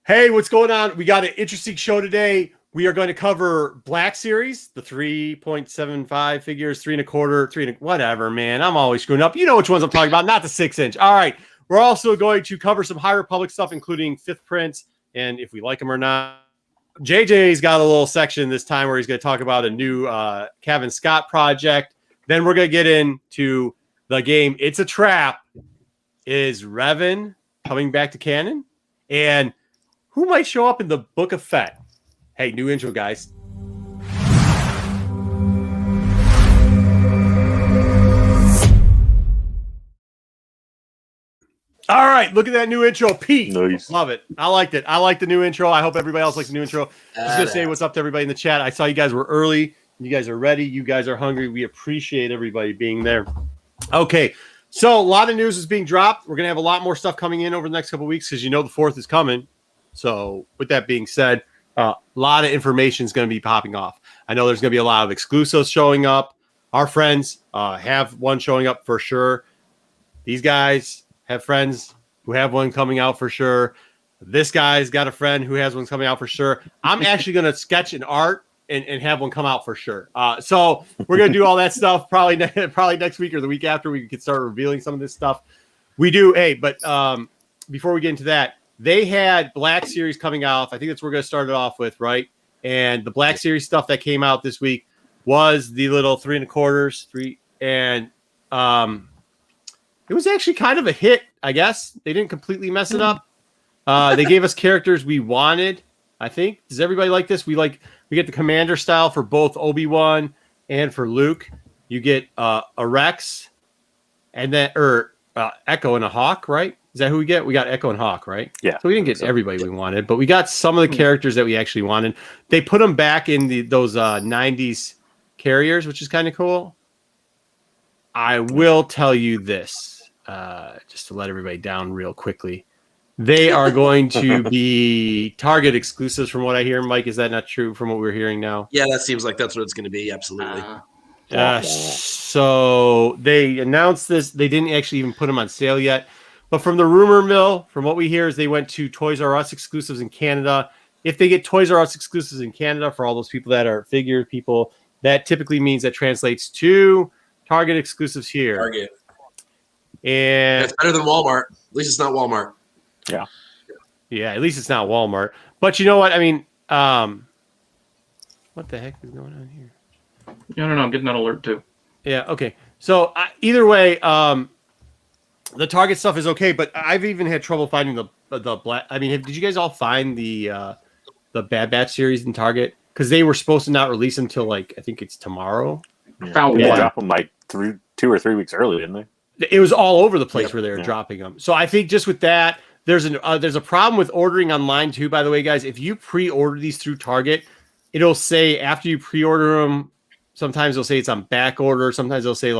Hey, what's going on? We got an interesting show today. We are going to cover Black Series, the 3.75 figures, 3 1/4, whatever, man. I'm always screwing up. You know which ones I'm talking about, not the 6-inch. All right. We're also going to cover some High Republic stuff, including fifth prints, and if we like them or not. JJ's got a little section this time where he's going to talk about a new Kevin Scott project. Then we're going to get into the game. It's a Trap. Is Revan coming back to canon? And who might show up in the Book of Fett? Hey, new intro, guys. All right, look at that new intro, Pete. Nice. Love it. I liked it. I like the new intro. I hope everybody else likes the new intro. Just gonna say what's up to everybody in the chat. I saw you guys were early. You guys are ready. You guys are hungry. We appreciate everybody being there. Okay, so a lot of news is being dropped. We're gonna have a lot more stuff coming in over the next couple of weeks because you know the 4th is coming. So with that being said, a lot of information is going to be popping off. I know there's going to be a lot of exclusives showing up. Our friends have one showing up for sure. These guys have friends who have one coming out for sure. This guy's got a friend who has one coming out for sure. I'm actually going to sketch an art and have one come out for sure. So we're going to do all that stuff probably next week or the week after we can start revealing some of this stuff. We do. Hey, but before we get into that, they had Black Series coming out. I think that's what we're going to start it off with, right? And the Black Series stuff that came out this week was the little 3 1/4, and it was actually kind of a hit, I guess. They didn't completely mess it up. They gave us characters we wanted, I think. Does everybody like this? We get the commander style for both Obi-Wan and for Luke. You get a Rex and then Echo and a Hawk, right? Is that who we get? We got Echo and Hawk, right? Yeah. So we didn't get everybody we wanted, but we got some of the characters that we actually wanted. They put them back in those 90s carriers, which is kind of cool. I will tell you this, just to let everybody down real quickly. They are going to be Target exclusives from what I hear. Mike, is that not true from what we're hearing now? Yeah, that seems like that's what it's going to be. Absolutely. So they announced this. They didn't actually even put them on sale yet. But from the rumor mill, from what we hear, is they went to Toys R Us exclusives in Canada. If they get Toys R Us exclusives in Canada, for all those people that are figure people, that typically means that translates to Target exclusives here. Target. And it's better than Walmart. At least it's not Walmart. Yeah. Yeah, at least it's not Walmart. But you know what? I mean, what the heck is going on here? No, I'm getting that alert too. Yeah, okay. So either way, the Target stuff is okay, but I've even had trouble finding the Black. I mean, did you guys all find the Bad Batch series in Target? Because they were supposed to not release them until I think it's tomorrow. Found They one. dropped them 2 or 3 weeks early, didn't they? It was all over the place where they were dropping them. So I think just with that, there's a problem with ordering online too. By the way, guys, if you pre-order these through Target, it'll say after you pre-order them. Sometimes they'll say it's on back order. Sometimes they'll say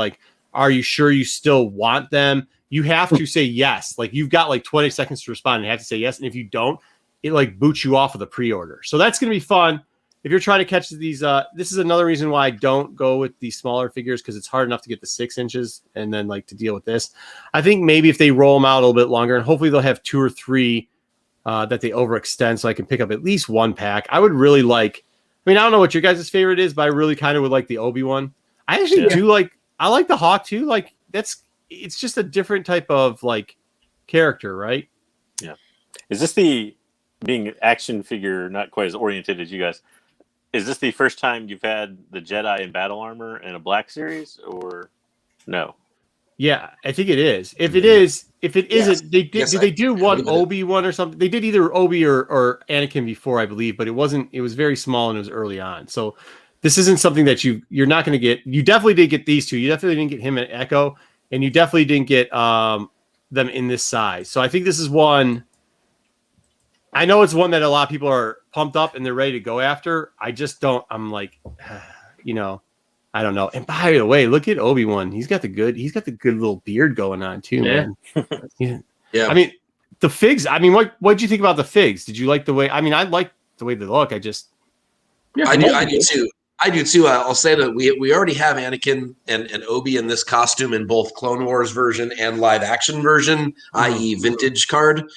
"Are you sure you still want them?" You have to say yes. You've got 20 seconds to respond and have to say yes. And if you don't, it boots you off of the pre-order. So that's going to be fun. If you're trying to catch these, this is another reason why I don't go with these smaller figures, because it's hard enough to get the 6 inches and then to deal with this. I think maybe if they roll them out a little bit longer, and hopefully they'll have 2 or 3 that they overextend so I can pick up at least 1 pack. I would really I don't know what your guys' favorite is, but I really kind of would like the Obi-Wan. I actually do I like the Hawk too. It's just a different type of character, right? Yeah. Is this the being action figure not quite as oriented as you guys? Is this the first time you've had the Jedi in battle armor in a Black Series, or no? Yeah, I think it is. If it isn't, they did. Did they do one Obi-Wan or something? They did either Obi or Anakin before, I believe, but it wasn't. It was very small and it was early on. So this isn't something that you're not going to get. You definitely did get these two. You definitely didn't get him and Echo, and you definitely didn't get them in this size. So I think this is one. I know it's one that a lot of people are pumped up and they're ready to go after. I just don't. I'm I don't know. And by the way, look at Obi-Wan. He's got the good little beard going on too, man. Yeah. I mean, the figs. I mean, what'd you think about the figs? Did you like the way? I mean, I like the way they look. I do too. I do too. I'll say that we already have Anakin and Obi in this costume in both Clone Wars version and live action version, i.e. vintage card.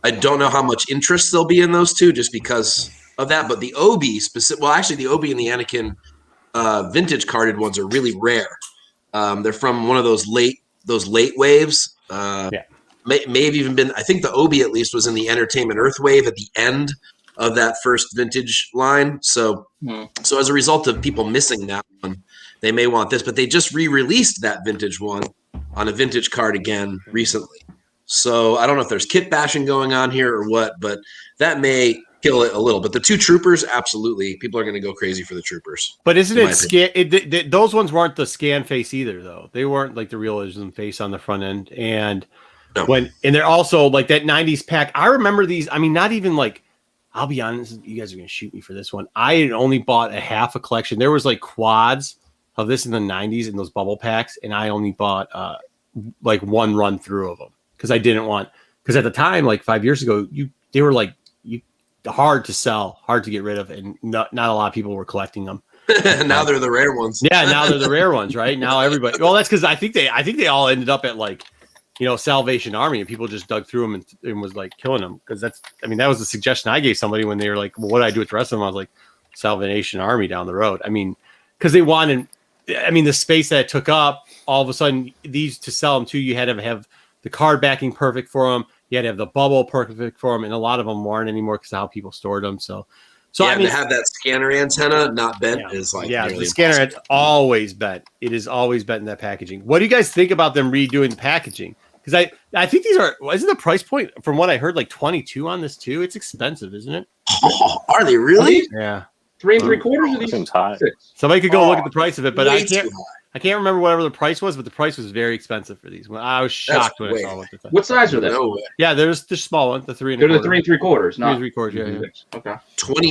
I don't know how much interest there'll be in those two just because of that. But the Obi actually the Obi and the Anakin vintage carded ones are really rare. They're from one of those late waves. May have even been, I think the Obi at least was in the Entertainment Earth wave at the end of that first vintage line. So as a result of people missing that one, they may want this, but they just re-released that vintage one on a vintage card again recently. So I don't know if there's kit bashing going on here or what, but that may kill it a little. But the two troopers, absolutely, people are going to go crazy for the troopers. But isn't it scan? Those ones weren't the scan face either, though. They weren't like the realism face on the front end, and they're also like that '90s pack. I remember these. I mean, not even like. I'll be honest, you guys are going to shoot me for this one. I had only bought a half a collection. There was like quads of this in the '90s in those bubble packs, and I only bought like one run through of them because I didn't want. Because at the time, like 5 years ago, they were like hard to sell, hard to get rid of, and not a lot of people were collecting them. Now they're the rare ones. Yeah, now they're the rare ones, right? Now everybody. Well, that's because I think they all ended up at like, Salvation Army, and people just dug through them and was like killing them because that was the suggestion I gave somebody when they were like, well, what do I do with the rest of them? I was like, Salvation Army down the road. I mean, because they wanted, the space that it took up, all of a sudden these to sell them to, you had to have the card backing perfect for them. You had to have the bubble perfect for them, and a lot of them weren't anymore because of how people stored them. So to have that scanner antenna not bent is like the scanner had always bent. It is always bent in that packaging. What do you guys think about them redoing the packaging? Because I think isn't the price point from what I heard like 22 on this too? It's expensive, isn't it? Oh, are they really? Yeah, 3 3/4 of these. Seems high. Somebody could go look at the price of it, but I can't remember whatever the price was, but the price was very expensive for these. I was shocked when I saw what the thing. What size are they? No way. Yeah, there's the small one, the 3 They're the 3 3/4, not 3 3/4. Yeah. Okay.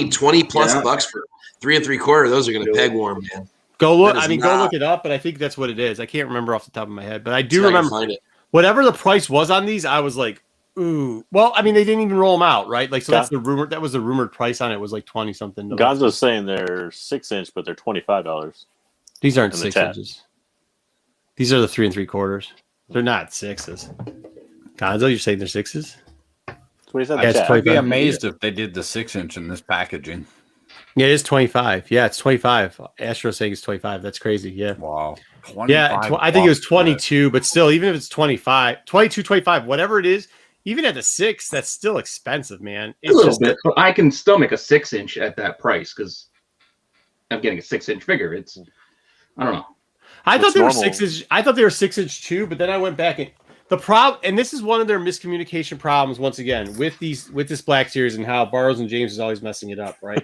20 plus bucks for 3 3/4. Those are going to peg warm, man. Go look. Go look it up, but I think that's what it is. I can't remember off the top of my head, but I do remember find it. Whatever the price was on these. I was like, ooh. Well, they didn't even roll them out, right? Like, so that's the rumor. That was the rumored price on it. Was like 20 something. Gonzo's saying they're 6-inch, but they're $25. These aren't 6 inches. These are the 3 3/4. They're not 6s. Gonzo, you're saying they're 6s? I'd be amazed if they did the 6-inch in this packaging. Yeah, it is 25. Yeah, it's 25. Astro saying it's 25. That's crazy. Yeah. Wow. Yeah, I think it was 22, but still, even if it's 25, 22, 25, whatever it is, even at the 6, that's still expensive, man. It's a little bit, but I can stomach a 6-inch at that price because I'm getting a 6-inch figure. I don't know. I thought they were 6-inch. I thought they were 6-inch too, but then I went back and the problem, and this is one of their miscommunication problems once again with this Black Series and how Burroughs and James is always messing it up, right?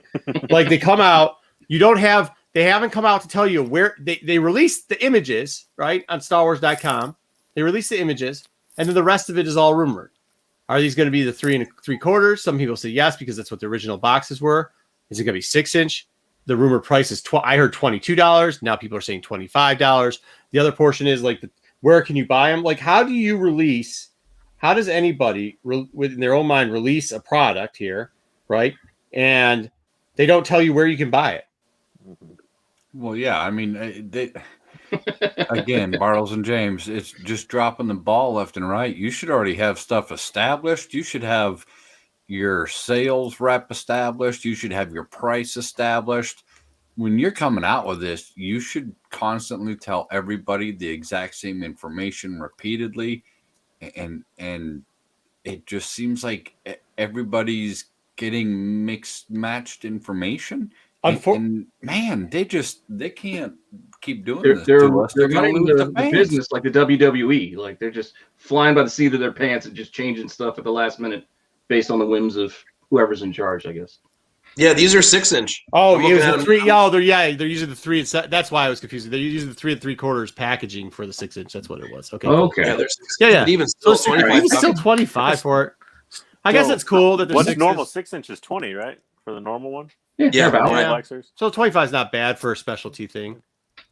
Like they come out, they haven't come out to tell you where they released the images, right, on StarWars.com. They released the images, and then the rest of it is all rumored. Are these going to be the 3 3/4? Some people say yes because that's what the original boxes were. Is it going to be 6-inch? The rumored price is I heard $22. Now people are saying $25. The other portion is like where can you buy them? Like, how does anybody within their own mind release a product here, right? And they don't tell you where you can buy it. Well, yeah, again, Bartles and James, it's just dropping the ball left and right. You should already have stuff established. You should have your sales rep established. You should have your price established. When you're coming out with this, you should constantly tell everybody the exact same information repeatedly. And it just seems like everybody's getting matched information. And man, they can't keep doing this. They're running the business like the WWE. Like they're just flying by the seat of their pants and just changing stuff at the last minute based on the whims of whoever's in charge, I guess. Yeah, these are 6-inch. Oh, it was a 3. They're using the 3. That's why I was confused. They're using the 3 3/4 packaging for the 6-inch. That's what it was. Okay. Okay. Yeah, yeah. But even still, still 25 for it. I guess it's cool that what's normal 6-inch is 20, right? For the normal one. Yeah. Black Series. So 25 is not bad for a specialty thing.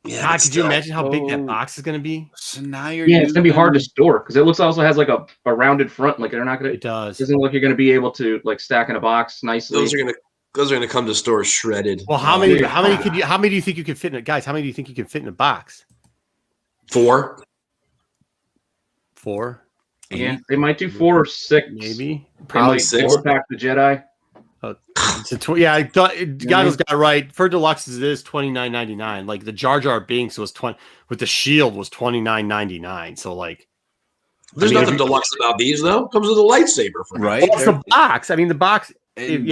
Yeah, God, could you imagine how big that box is going to be? So now it's going to be hard to store because it also has like a rounded front. Like they're not going to. It does. Doesn't look like you're going to be able to like stack in a box nicely. Those are going to come to stores shredded. Well, how many do you think you can fit in it, guys? How many do you think you can fit in a box? 4. 4. Yeah, they might do 4 or 6. Maybe. Probably They might 6. four pack the Jedi. I thought Gado's got it right. For deluxes, it is $29.99. Like the Jar Jar Binks was 20 with the shield was $29.99. So like, There's nothing deluxe about these though. Comes with a lightsaber, for Right. well, it's the box. I mean, the box. And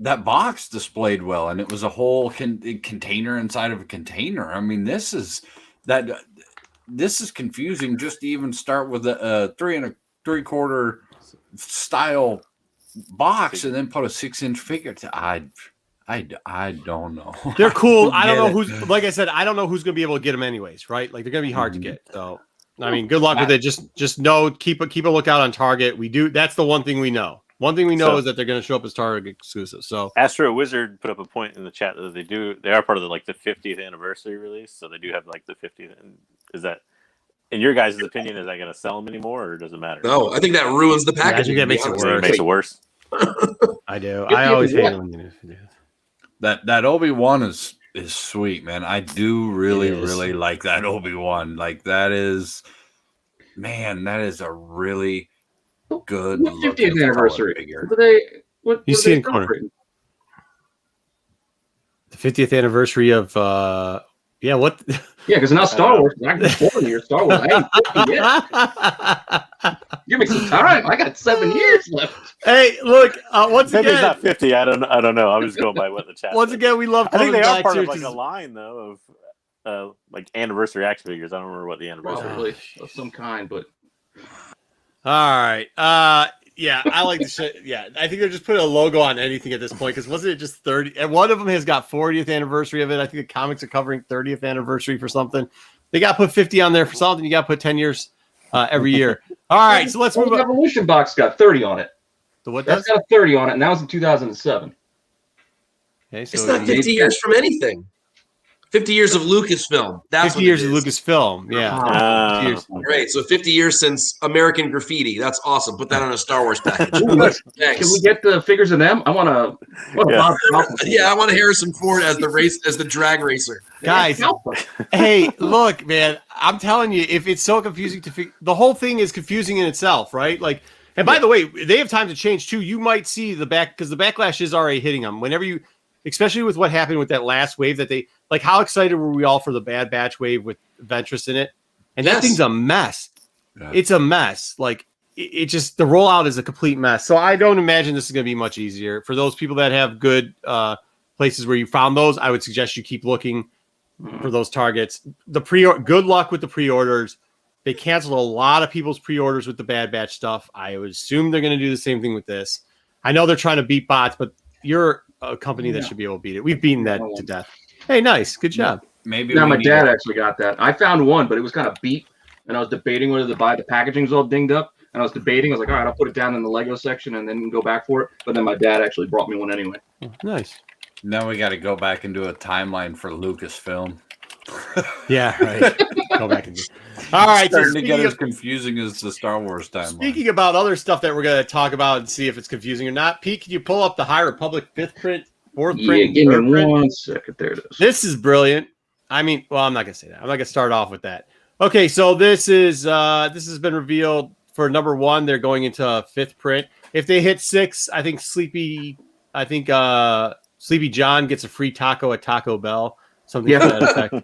that box displayed well, and it was a whole container inside of a container. I mean, this is confusing. Just to even start with a 3 3/4 style box, and then put a 6-inch figure. I don't know. They're cool. I don't know who's. Like I said, I don't know who's going to be able to get them anyways. Right? Like they're going to be hard to get. So I mean, good luck with it. Just know, keep a lookout on Target. We do. That's the one thing we know. One thing we know is that they're going to show up as Target exclusive. So Astro Wizard put up a point in the chat that they are part of the 50th anniversary release, so they do have like the 50th. And is that, in your guys' opinion, is that going to sell them anymore, or does it matter? No, I think that ruins the packaging. that makes it worse. It makes it worse. I do. I always hate it when you do that Obi-Wan is sweet, man. I do really like that Obi-Wan. Like that is a really good 50th anniversary figure. What You see in corner. The 50th anniversary of what? Yeah, because now Star Wars. I can 40 years Star Wars. I ain't 50 yet. Give me some time. I got 7 years left. Hey, look. Once Maybe again, it's not 50. I don't know. I'm just going by what the chat. once said. again, we love. I think they are part of like a line though of anniversary action figures. I don't remember what the anniversary. Probably of some kind, but All right. Yeah, I like the shit. Yeah, I think they're just putting a logo on anything at this point because wasn't it just 30? And one of them has got 40th anniversary of it. I think the comics are covering 30th anniversary for something. They got to put 50 on there for something. You got to put 10 years every year. All right, so let's move the on. Evolution box got 30 on it. The what That's does? got 30 on it, and that was in 2007. Okay, so It's not 50 years from anything. 50 years of Lucasfilm. That's 50 years of Lucasfilm. Yeah. 50 years. Great. So 50 years since American Graffiti. That's awesome. Put that on a Star Wars package. Can we get the figures of them? I want to. Yeah, I want Harrison Ford as the drag racer. Guys, hey, look, man, I'm telling you, if it's so confusing the whole thing is confusing in itself, right? Like, and by the way, they have time to change too. You might see because the backlash is already hitting them. Whenever you, especially with what happened with that last wave that they, like, how excited were we all for the Bad Batch wave with Ventress in it? And that thing's a mess. Yeah. It's a mess. Like, it just, the rollout is a complete mess. So I don't imagine this is going to be much easier. For those people that have good places where you found those, I would suggest you keep looking for those targets. Good luck with the pre-orders. They canceled a lot of people's pre-orders with the Bad Batch stuff. I would assume they're going to do the same thing with this. I know they're trying to beat bots, but you're a company that should be able to beat it. We've beaten that to death. Hey, nice. Good job. Maybe now my dad actually got that. I found one, but it was kind of beat, and I was debating whether to buy. The packaging was all dinged up, and I was debating. I was like, all right, I'll put it down in the Lego section and then go back for it. But then my dad actually brought me one anyway. Nice. Now we got to go back and do a timeline for Lucasfilm. Yeah, right. Go back and do. All right, starting to get as confusing as the Star Wars timeline. Speaking about other stuff that we're going to talk about and see if it's confusing or not, Pete, can you pull up the High Republic 5th print, 4th print? Give me 1 second. There it is. This is brilliant. I mean, well, I'm not going to say that. I'm not going to start off with that. Okay, so this has been revealed for number 1. They're going into 5th print. If they hit 6, I think Sleepy John gets a free taco at Taco Bell. Something to that effect.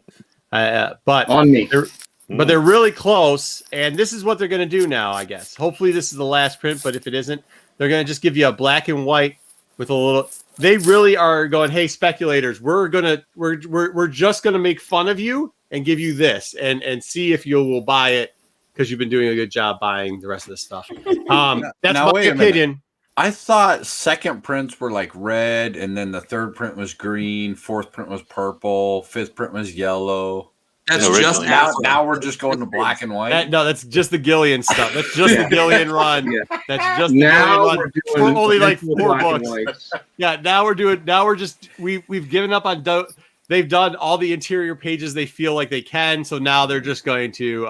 But on me. But they're really close, and this is what they're going to do now, I guess. Hopefully this is the last print, but if it isn't, they're going to just give you a black and white with a little. They really are going, hey, speculators, we're just going to make fun of you and give you this and see if you will buy it because you've been doing a good job buying the rest of this stuff. That's my opinion. I thought second prints were like red, and then the third print was green, 4th print was purple, 5th print was yellow. That's just now we're just going to black and white. That's just the Gillian stuff. That's just the Gillian run. Yeah. That's just the now Gillian run. For only like 4 books. Yeah, now we've given up on they've done all the interior pages they feel like they can, so now they're just going to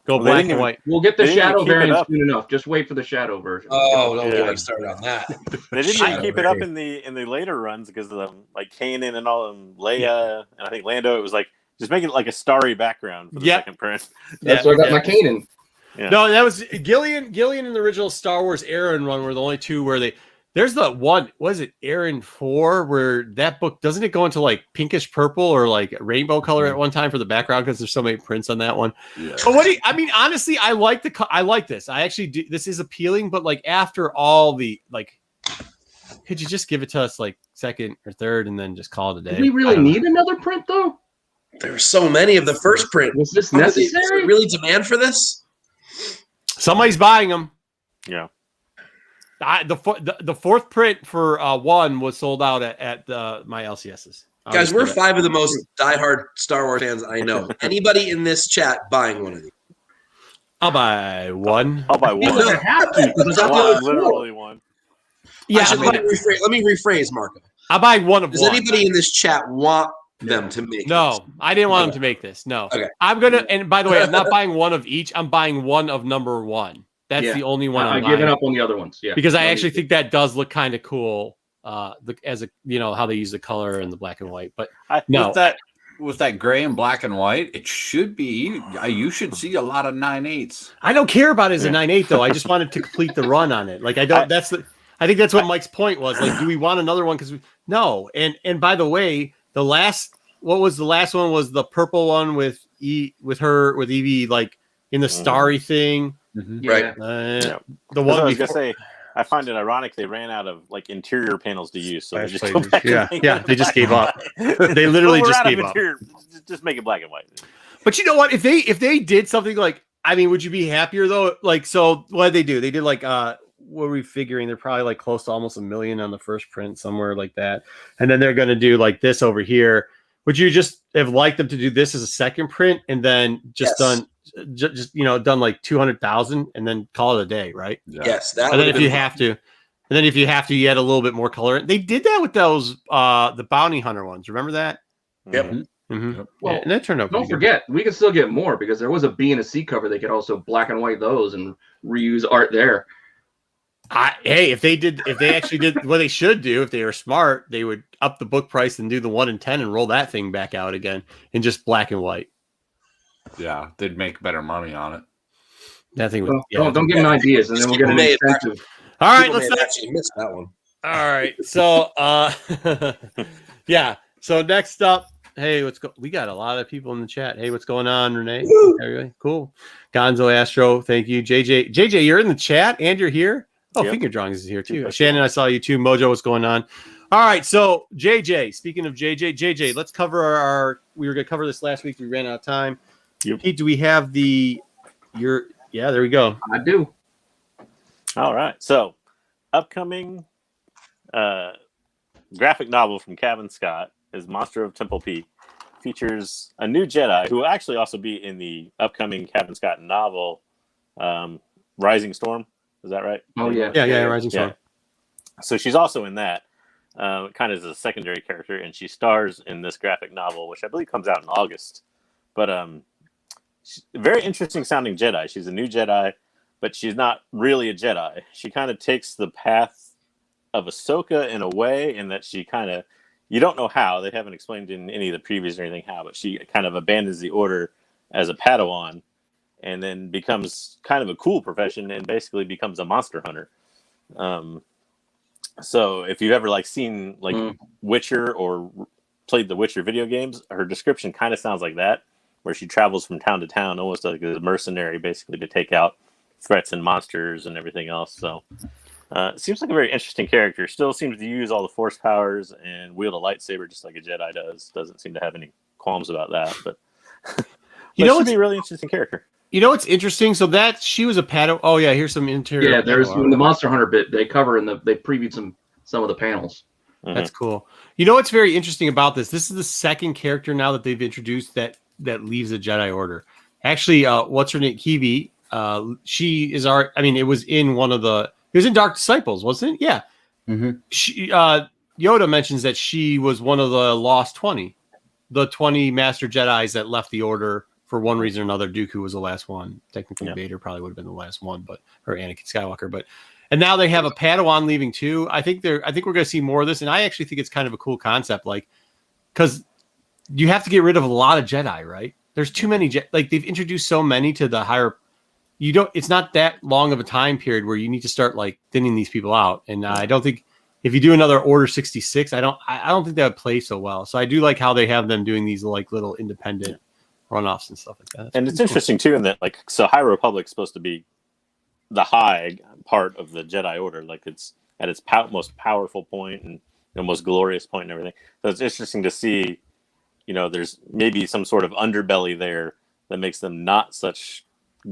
go black and white. We'll get the shadow variant soon enough. Just wait for the shadow version. Oh, don't get me started on that. They didn't even keep it up in the later runs because of like Canon and all them, Leia, and I think Lando. It was like just make it like a starry background for the second print. That's why I got my Canon. Yeah. No, that was Gillian in the original Star Wars Aaron run were the only two where there's the one, was it Aaron 4, where that book, doesn't it go into like pinkish purple or like rainbow color at one time for the background because there's so many prints on that one. Yeah. But honestly, I like this. I actually do. This is appealing, but like after all the like, could you just give it to us like second or third and then just call it a day? Do we really need another print though? There were so many of the first print. Was this Is necessary? there really demand for this? Somebody's buying them. Yeah. The fourth print for one was sold out at my LCSs. Guys, we're 5 of the most diehard Star Wars fans I know. Anybody in this chat buying one of these? I'll buy one. I'll buy one. Because I have to, because I One, literally one. Yeah, let me rephrase, Marco. I'll buy one of Does one. anybody in this chat want them to make No, this? I didn't want them to make this. No. Okay. I'm gonna, and by the way, I'm not buying one of each. I'm buying one of number one. That's Yeah. the only one I'm I'm giving buying. up on the other ones. Yeah, Because I actually think that does look kind of cool. As a how they use the color and the black and white. But no, With that gray and black and white, it should be. You should see a lot of 9/8s. I don't care about it as a 9/8 though. I just wanted to complete the run on it. Like I don't. I think that's what Mike's point was. Like, do we want another one? Because no. And by the way, what was the last one? Was the purple one with Evie like in the starry thing? Mm-hmm. Right. The one I was before. gonna say, I find it ironic they ran out of like interior panels to use, so they just Flash go back pages. and Yeah, make they just gave up. it. They literally Well, we're just out of gave up. interior. Just make it black and white. But you know what? If they did something like, I mean, would you be happier though? Like, so what did they do? They did like what are we figuring? They're probably like close to almost 1 million on the first print, somewhere like that. And then they're going to do like this over here. Would you just have liked them to do this as a second print and then just done like 200,000 and then call it a day, right? Yeah. Yes, that. And then if you have to, you add a little bit more color. They did that with those the bounty hunter ones. Remember that? Yep. Mm-hmm. Yep. Well, And that turned out. Don't pretty good. forget, we can still get more because there was a B and a C cover. They could also black and white those and reuse art there. If they actually did what they should do, if they were smart, they would up the book price and do the 1 in 10 and roll that thing back out again in just black and white. Yeah, they'd make better money on it. That thing would. Well, don't give them ideas, and then we'll get an incentive. All right, People let's may not. have actually missed that one. All right, so yeah. So next up, hey, we got a lot of people in the chat. Hey, what's going on, Renee? Everybody, cool. Gonzo Astro, thank you. JJ, you're in the chat and you're here. Oh, Yep. Finger Drawings is here too. Shannon, I saw you too. Mojo, what's going on? All right, so JJ, speaking of JJ, let's cover we were going to cover this last week. We ran out of time. Yep. Pete, do we have yeah, there we go. I do. All right. So, upcoming graphic novel from Kevin Scott is Monster of Temple Peak. Features a new Jedi who will actually also be in the upcoming Kevin Scott novel, Rising Storm. Is that right? Oh yeah. Yeah, Rising Storm. So she's also in that, kind of as a secondary character, and she stars in this graphic novel, which I believe comes out in August. But she's a very interesting sounding Jedi. She's a new Jedi, but she's not really a Jedi. She kind of takes the path of Ahsoka in a way, in that she kind of, you don't know how, they haven't explained in any of the previews or anything how, but she kind of abandons the Order as a Padawan and then becomes kind of a cool profession and basically becomes a monster hunter. So if you've ever seen Witcher or played the Witcher video games, her description kind of sounds like that, where she travels from town to town, almost like a mercenary, basically to take out threats and monsters and everything else. So it seems like a very interesting character. Still seems to use all the Force powers and wield a lightsaber just like a Jedi does. Doesn't seem to have any qualms about that, but it's a really interesting character. You know what's interesting? So that she was a Padawan. Oh yeah, here's some interior. Yeah, there's in the Monster Hunter bit they cover they previewed some of the panels. That's cool. You know what's very interesting about this? This is the second character now that they've introduced that leaves the Jedi Order. Actually, what's her name? Kiwi. She is our. I mean, it was in one of the. It was in Dark Disciples, wasn't it? Yeah. Mm-hmm. She, Yoda mentions that she was one of the Lost 20, the 20 Master Jedis that left the Order for one reason or another. Dooku was the last one. Technically, Vader probably would have been the last one, or Anakin Skywalker. And now they have a Padawan leaving too. I think we're going to see more of this, and I actually think it's kind of a cool concept, because you have to get rid of a lot of Jedi, right? There's too many they've introduced so many to the higher you don't. It's not that long of a time period where you need to start like thinning these people out. And I don't think if you do another Order 66, I don't think that would play so well. So I do like how they have them doing these like little independent runoffs and stuff like that. That's and it's interesting too in that like so High Republic's supposed to be the high part of the Jedi Order, like it's at its most powerful point and the most glorious point and everything. So it's interesting to see, there's maybe some sort of underbelly there that makes them not such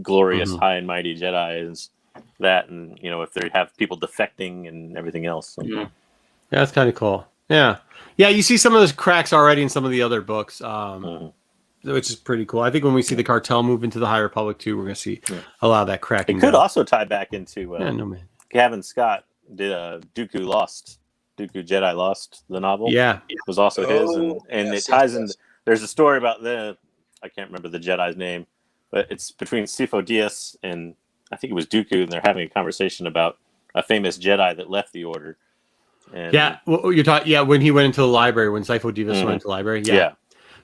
glorious high and mighty Jedi as that, and if they have people defecting and everything else. So. Yeah, that's kind of cool. Yeah, you see some of those cracks already in some of the other books. Which is pretty cool. I think when we see the cartel move into the High Republic too, we're going to see a lot of that cracking. It could also tie back into Gavin Scott did Dooku Jedi Lost, the novel. Yeah, it was also his, and it ties in. There's a story about I can't remember the Jedi's name, but it's between Sifo Dyas and I think it was Dooku, and they're having a conversation about a famous Jedi that left the Order. And, you're talking. Yeah, when he went into the library, when Sifo Dyas went into the library. Yeah.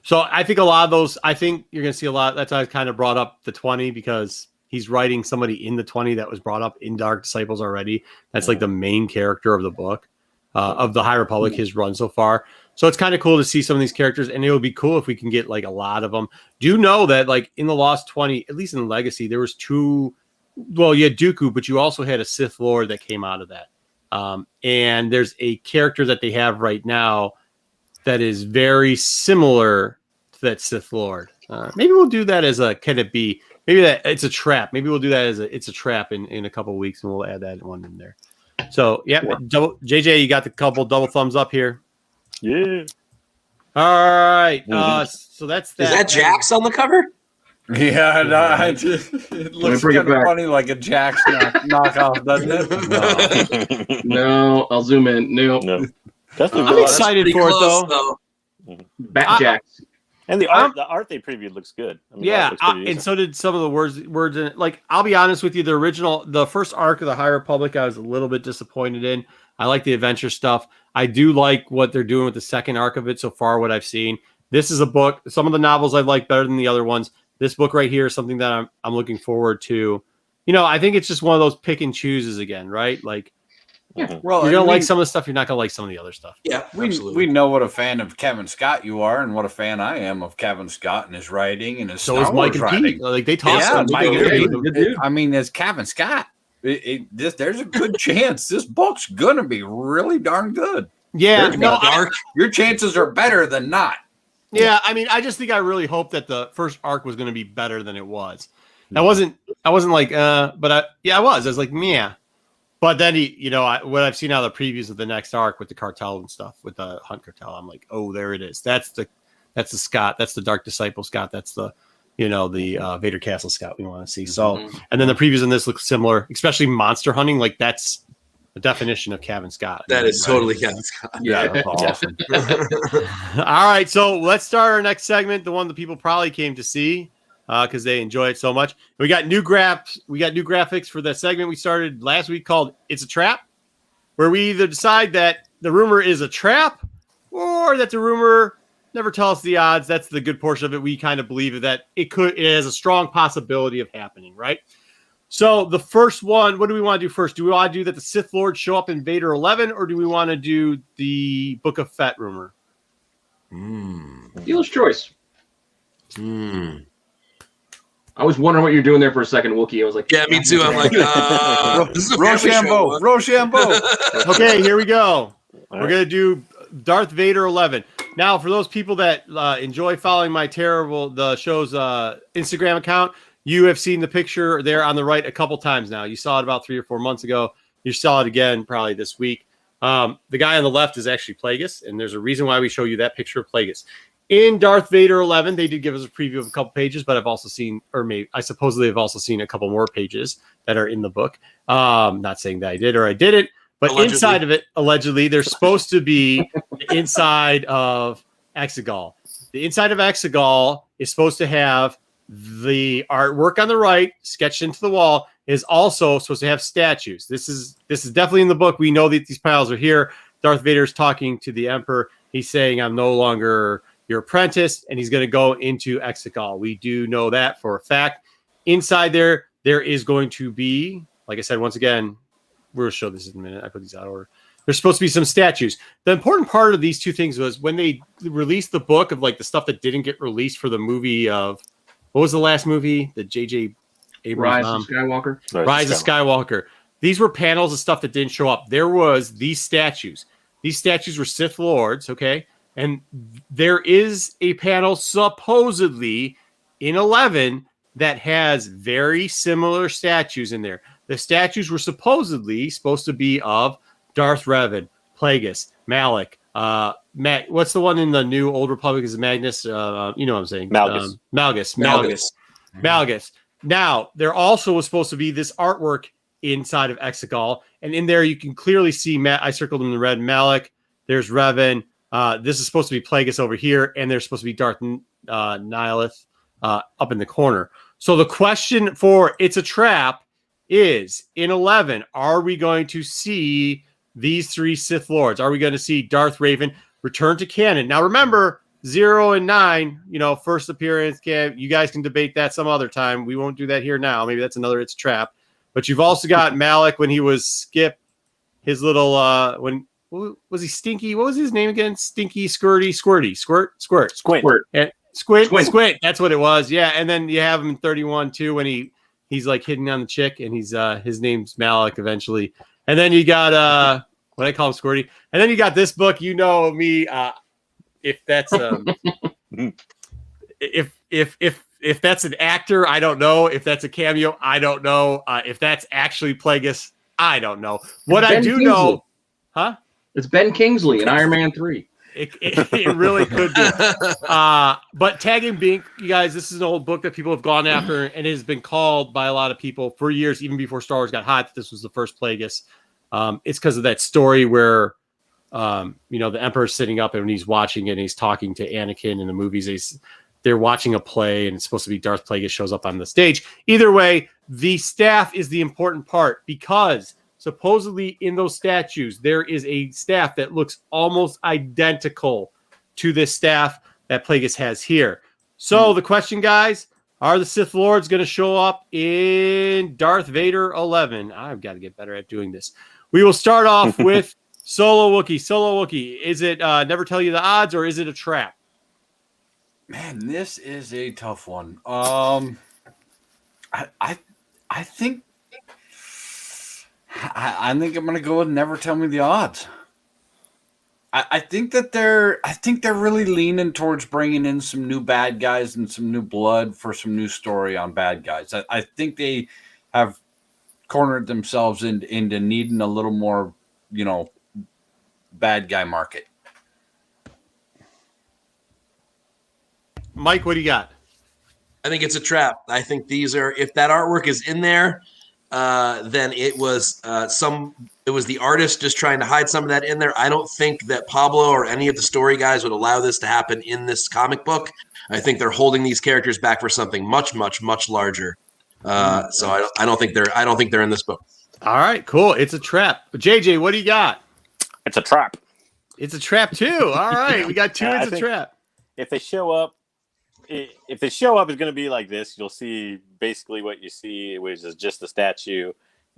So I think a lot of those, I think you're going to see a lot. That's why I kind of brought up the 20 because he's writing somebody in the 20 that was brought up in Dark Disciples already. That's like the main character of the book, of the High Republic, his run so far. So it's kind of cool to see some of these characters, and it would be cool if we can get like a lot of them. Do you know that like in the Lost 20, at least in Legacy, there was two, well, you had Dooku, but you also had a Sith Lord that came out of that. And there's a character that they have right now that is very similar to that Sith Lord. Maybe we'll do that as can it be? Maybe that it's a trap. Maybe we'll do that as it's a trap in a couple of weeks, and we'll add that one in there. So JJ, you got the couple double thumbs up here. Yeah. All right. So that's that. Is that Jax on the cover? Yeah, it looks kind of funny, like a Jax knockoff, doesn't it? No, I'll zoom in. No. I'm excited for it though. Bat Jax. And the art they previewed looks good. I mean, and so did some of the words in it. Like, I'll be honest with you, the first arc of the High Republic, I was a little bit disappointed in. I like the adventure stuff. I do like what they're doing with the second arc of it so far, what I've seen. This is a book. Some of the novels I like better than the other ones. This book right here is something that I'm looking forward to. I think it's just one of those pick and chooses again, right? Like, well, you're gonna like some of the stuff, you're not gonna like some of the other stuff. Yeah, we know what a fan of Kevin Scott you are, and what a fan I am of Kevin Scott and his writing and his. So is Mike and Pete. Like they talk. Yeah, Mike and Pete. I mean, as Kevin Scott, there's a good chance this book's gonna be really darn good. Yeah, your chances are better than not. Yeah, I mean, I just think I really hope that the first arc was going to be better than it was. I wasn't like, but I was. I was like, yeah. But then what I've seen out of the previews of the next arc with the cartel and stuff, with the Hunt cartel, I'm like, oh, there it is. That's the Scott. That's the Dark Disciple Scott. That's the the Vader Castle Scott we want to see. So, and then the previews in this look similar, especially monster hunting. Like that's the definition of Kevin Scott. That is totally Kevin Scott. Yeah, that's awesome. All right, so let's start our next segment, the one that people probably came to see because they enjoy it so much. We got new graphics for the segment we started last week called "It's a Trap," where we either decide that the rumor is a trap or that the rumor never tell us the odds. That's the good portion of it. We kind of believe that it has a strong possibility of happening, right? So the first one, what do we want to do first? Do we want to do that the Sith Lord show up in Vader 11, or do we want to do the Book of Fett rumor? Dealer's choice. I was wondering what you're doing there for a second, Wookiee. I was like, yeah, me too. I'm like, Rochambeau. Okay, here we go. We're going to do Darth Vader 11. Now, for those people that enjoy following the show's Instagram account, you have seen the picture there on the right a couple times now. You saw it about 3 or 4 months ago. You saw it again probably this week. The guy on the left is actually Plagueis, and there's a reason why we show you that picture of Plagueis. In Darth Vader 11, they did give us a preview of a couple pages, but I've also seen, I supposedly have also seen a couple more pages that are in the book. Not saying that I did or I didn't, but allegedly. Inside of it, allegedly, they're supposed to be the inside of Exegol. The inside of Exegol is supposed to have the artwork on the right, sketched into the wall, is also supposed to have statues. This is definitely in the book. We know that these piles are here. Darth Vader is talking to the Emperor. He's saying, I'm no longer your apprentice, and he's going to go into Exegol. We do know that for a fact. Inside there, there is going to be, like I said, once again, we'll show this in a minute. I put these out of order. There's supposed to be some statues. The important part of these two things was when they released the book of like the stuff that didn't get released for the movie of, what was the last movie? The J.J. Abrams Rise of Skywalker. Rise of Skywalker. These were panels of stuff that didn't show up. There was these statues. These statues were Sith Lords, okay? And there is a panel supposedly in 11 that has very similar statues in there. The statues were supposed to be of Darth Revan, Plagueis, Malik, what's the one in the new Old Republic is Magnus? You know what I'm saying? Malgus. Now, there also was supposed to be this artwork inside of Exegol, and in there you can clearly see, I circled him in red, Malik, there's Revan, this is supposed to be Plagueis over here, and there's supposed to be Darth Nihilith up in the corner. So the question for It's a Trap is, in 11, are we going to see these three Sith Lords? Are we going to see Darth Raven return to canon? Now, remember, 0 and 9, first appearance. You guys can debate that some other time. We won't do that here now. Maybe that's another It's a Trap. But you've also got Malik when he was Skip, his little, was he Stinky? What was his name again? Stinky, Squirty, Squirt. And Squint. That's what it was. Yeah. And then you have him in 31 too, when he's like hitting on the chick, and he's his name's Malik eventually. And then you got what I call him Squirty. And then you got this book, me. If that's if that's an actor, I don't know. If that's a cameo, I don't know. If that's actually Plagueis, I don't know. What I do know, huh? It's Ben Kingsley in Iron Man 3. It really could be. But Tagging Bink, you guys, this is an old book that people have gone after, and it has been called by a lot of people for years, even before Star Wars got hot, that this was the first Plagueis. It's because of that story where, the Emperor's sitting up and he's watching it and he's talking to Anakin in the movies. They're watching a play, and it's supposed to be Darth Plagueis shows up on the stage. Either way, the staff is the important part, because supposedly in those statues, there is a staff that looks almost identical to this staff that Plagueis has here. So the question, guys, are the Sith Lords going to show up in Darth Vader 11? I've got to get better at doing this. We will start off with Solo Wookie. Is it never tell you the odds, or is it a trap? Man, this is a tough one. I think I'm going to go with never tell me the odds. I think they're really leaning towards bringing in some new bad guys and some new blood for some new story on bad guys. I think they have cornered themselves into needing a little more, bad guy market. Mike, what do you got? I think it's a trap. I think these are, if that artwork is in there, then it was the artist just trying to hide some of that in there. I don't think that Pablo or any of the story guys would allow this to happen in this comic book. I think they're holding these characters back for something much, much, much larger. So I don't think they're in this book. All right, cool. It's a trap. JJ, what do you got? It's a trap. It's a trap too. All right, we got two. It's a trap. If they show up, it's going to be like this. You'll see basically what you see, which is just a statue,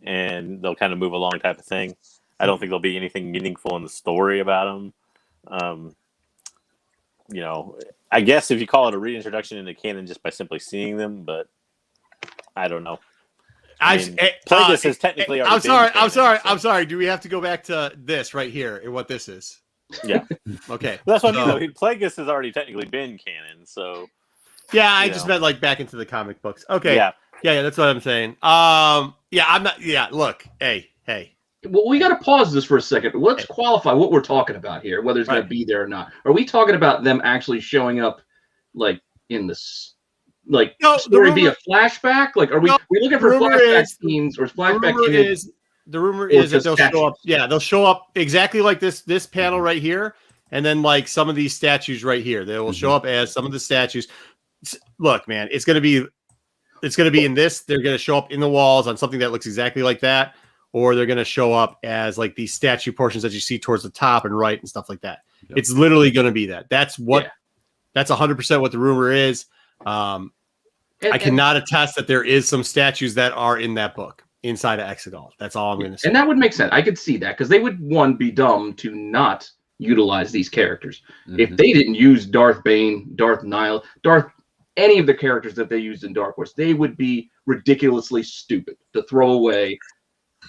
and they'll kind of move along type of thing. I don't think there'll be anything meaningful in the story about them. I guess if you call it a reintroduction into canon just by simply seeing them, but I don't know. Plagueis is technically already I'm sorry. Do we have to go back to this right here and what this is? Yeah. Okay. That's what I mean. Plagueis has already technically been canon, so. Yeah, I just meant like back into the comic books. Okay. Yeah. Yeah, that's what I'm saying. I'm not. Yeah, look. Hey. Well, we got to pause this for a second. Let's qualify what we're talking about here, whether it's going to be there or not. Are we talking about them actually showing up, like in this, story via flashback? Like, are we looking for flashback scenes or flashback images? The rumor is that they'll show up. Yeah, they'll show up exactly like this panel right here, and then like some of these statues right here. They will show up as some of the statues. Look, man, it's gonna be in this. They're gonna show up in the walls on something that looks exactly like that, or they're gonna show up as like these statue portions that you see towards the top and right and stuff like that. Yep. It's literally gonna be that. That's 100% what the rumor is. And I cannot attest that there is some statues that are in that book inside of Exegol. That's all I'm going to say. And that would make sense. I could see that because they would, one, be dumb to not utilize these characters. If they didn't use Darth Bane, Darth Nihil, any of the characters that they used in Dark Horse, they would be ridiculously stupid to throw away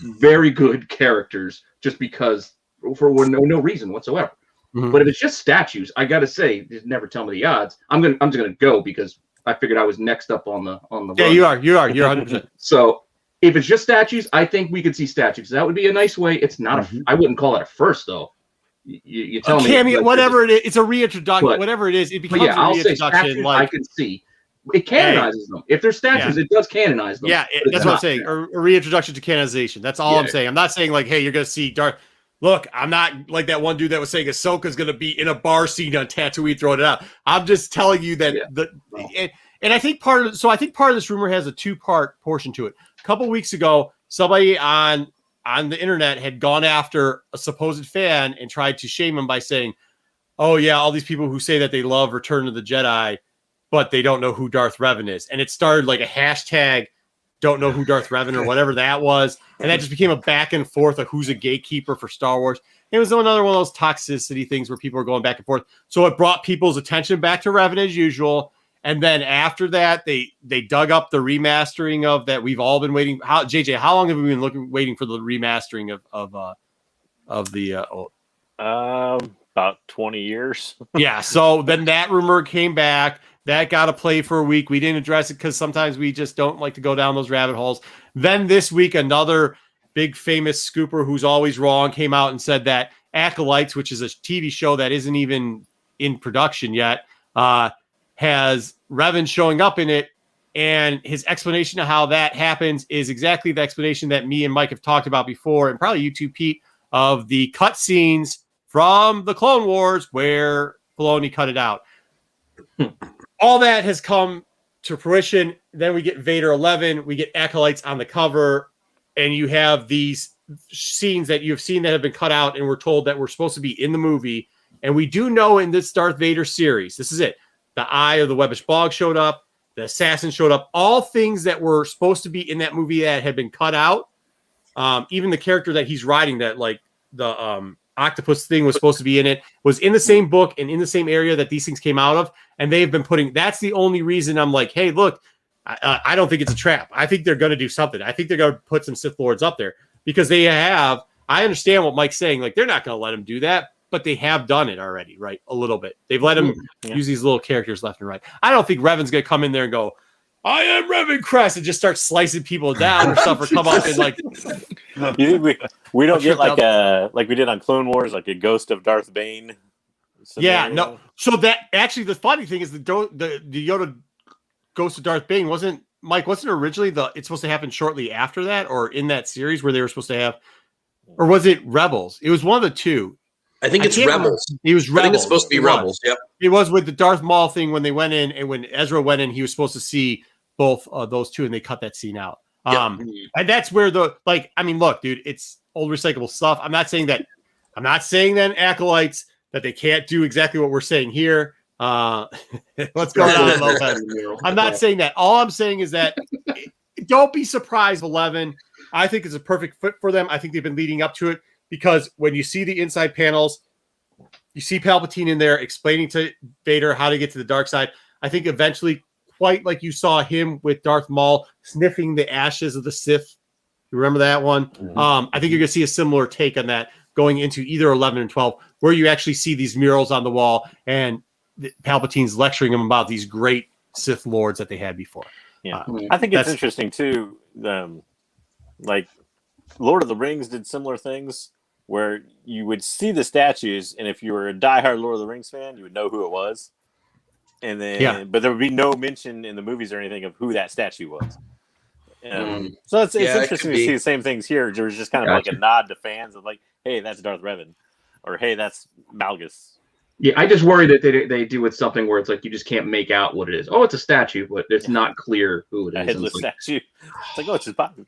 very good characters just because for no reason whatsoever. But if it's just statues, I got to say, just never tell me the odds. I'm just gonna go because I figured I was next up on the. Yeah, run. you're 100%. So if it's just statues, I think we could see statues. That would be a nice way. It's not I wouldn't call it a first though. You tell me. Cameo, whatever it is, it's a reintroduction. Whatever it is, it becomes a reintroduction. Statues, I can see. It canonizes them. If they're statues, it does canonize them. Yeah, that's what I'm saying. A reintroduction to canonization. That's all I'm saying. I'm not saying like, hey, you're going to see Darth. Look, I'm not like that one dude that was saying Ahsoka's going to be in a bar scene on Tatooine throwing it out. I'm just telling you that and I think part of this rumor has a 2-part portion to it. A couple weeks ago, somebody on the internet had gone after a supposed fan and tried to shame him by saying, "Oh yeah, all these people who say that they love Return of the Jedi, but they don't know who Darth Revan is." And it started like a hashtag, "Don't know who Darth Revan" or whatever that was. And that just became a back and forth of who's a gatekeeper for Star Wars. It was another one of those toxicity things where people are going back and forth. So it brought people's attention back to Revan as usual. And then after that, they dug up the remastering of that we've all been waiting. How long have we been waiting for the remastering of the about 20 years. Yeah. So then that rumor came back. That got to play for a week. We didn't address it because sometimes we just don't like to go down those rabbit holes. Then this week, another big famous scooper who's always wrong came out and said that Acolytes, which is a TV show that isn't even in production yet, has Revan showing up in it. And his explanation of how that happens is exactly the explanation that me and Mike have talked about before, and probably you too, Pete, of the cut scenes from the Clone Wars where Filoni cut it out. All that has come to fruition. Then we get Vader 11. We get Acolytes on the cover. And you have these scenes that you've seen that have been cut out and we're told that we're supposed to be in the movie. And we do know in this Darth Vader series, this is it. The Eye of the Webbish Bog showed up. The assassin showed up. All things that were supposed to be in that movie that had been cut out. Even the character that he's riding, that like the octopus thing was supposed to be in it, was in the same book and in the same area that these things came out of. And they've been putting, that's the only reason I'm like, hey, look, I don't think it's a trap. I think they're going to do something. I think they're going to put some Sith Lords up there because they have, I understand what Mike's saying. Like, they're not going to let them do that, but they have done it already, right? A little bit. They've let him use these little characters left and right. I don't think Revan's going to come in there and go, I am Revan Crest, and just start slicing people down or stuff, or come up and like. You think we don't get like we did on Clone Wars, like a Ghost of Darth Bane? Scenario? Yeah, no. So that actually, the funny thing is the Yoda Ghost of Darth Bane wasn't originally it's supposed to happen shortly after that, or in that series where they were supposed to have, or was it Rebels? It was one of the two. I think it's Rebels. It was Rebels. I think it's supposed to be Rebels. Yep. It was with the Darth Maul thing when they went in, and when Ezra went in, he was supposed to see both those two, and they cut that scene out. And that's where look, dude, it's old recyclable stuff. I'm not saying that Acolytes that they can't do exactly what we're saying here. What's going on, Lopez? I'm not saying that. All I'm saying is that don't be surprised, 11. I think it's a perfect fit for them. I think they've been leading up to it because when you see the inside panels, you see Palpatine in there explaining to Vader how to get to the dark side. I think eventually, quite like you saw him with Darth Maul sniffing the ashes of the Sith. You remember that one? Mm-hmm. I think you're going to see a similar take on that going into either 11 and 12, where you actually see these murals on the wall and Palpatine's lecturing them about these great Sith Lords that they had before. Yeah, I think it's interesting too. Like Lord of the Rings did similar things where you would see the statues, and if you were a diehard Lord of the Rings fan, you would know who it was. And then, but there would be no mention in the movies or anything of who that statue was. So it's interesting to see the same things here. There's just kind of like a nod to fans of like, hey, that's Darth Revan, or hey, that's Malgus. Yeah, I just worry that they do with something where it's like you just can't make out what it is. Oh, it's a statue, but it's not clear who it is. A headless statue. It's like, oh, it's just body.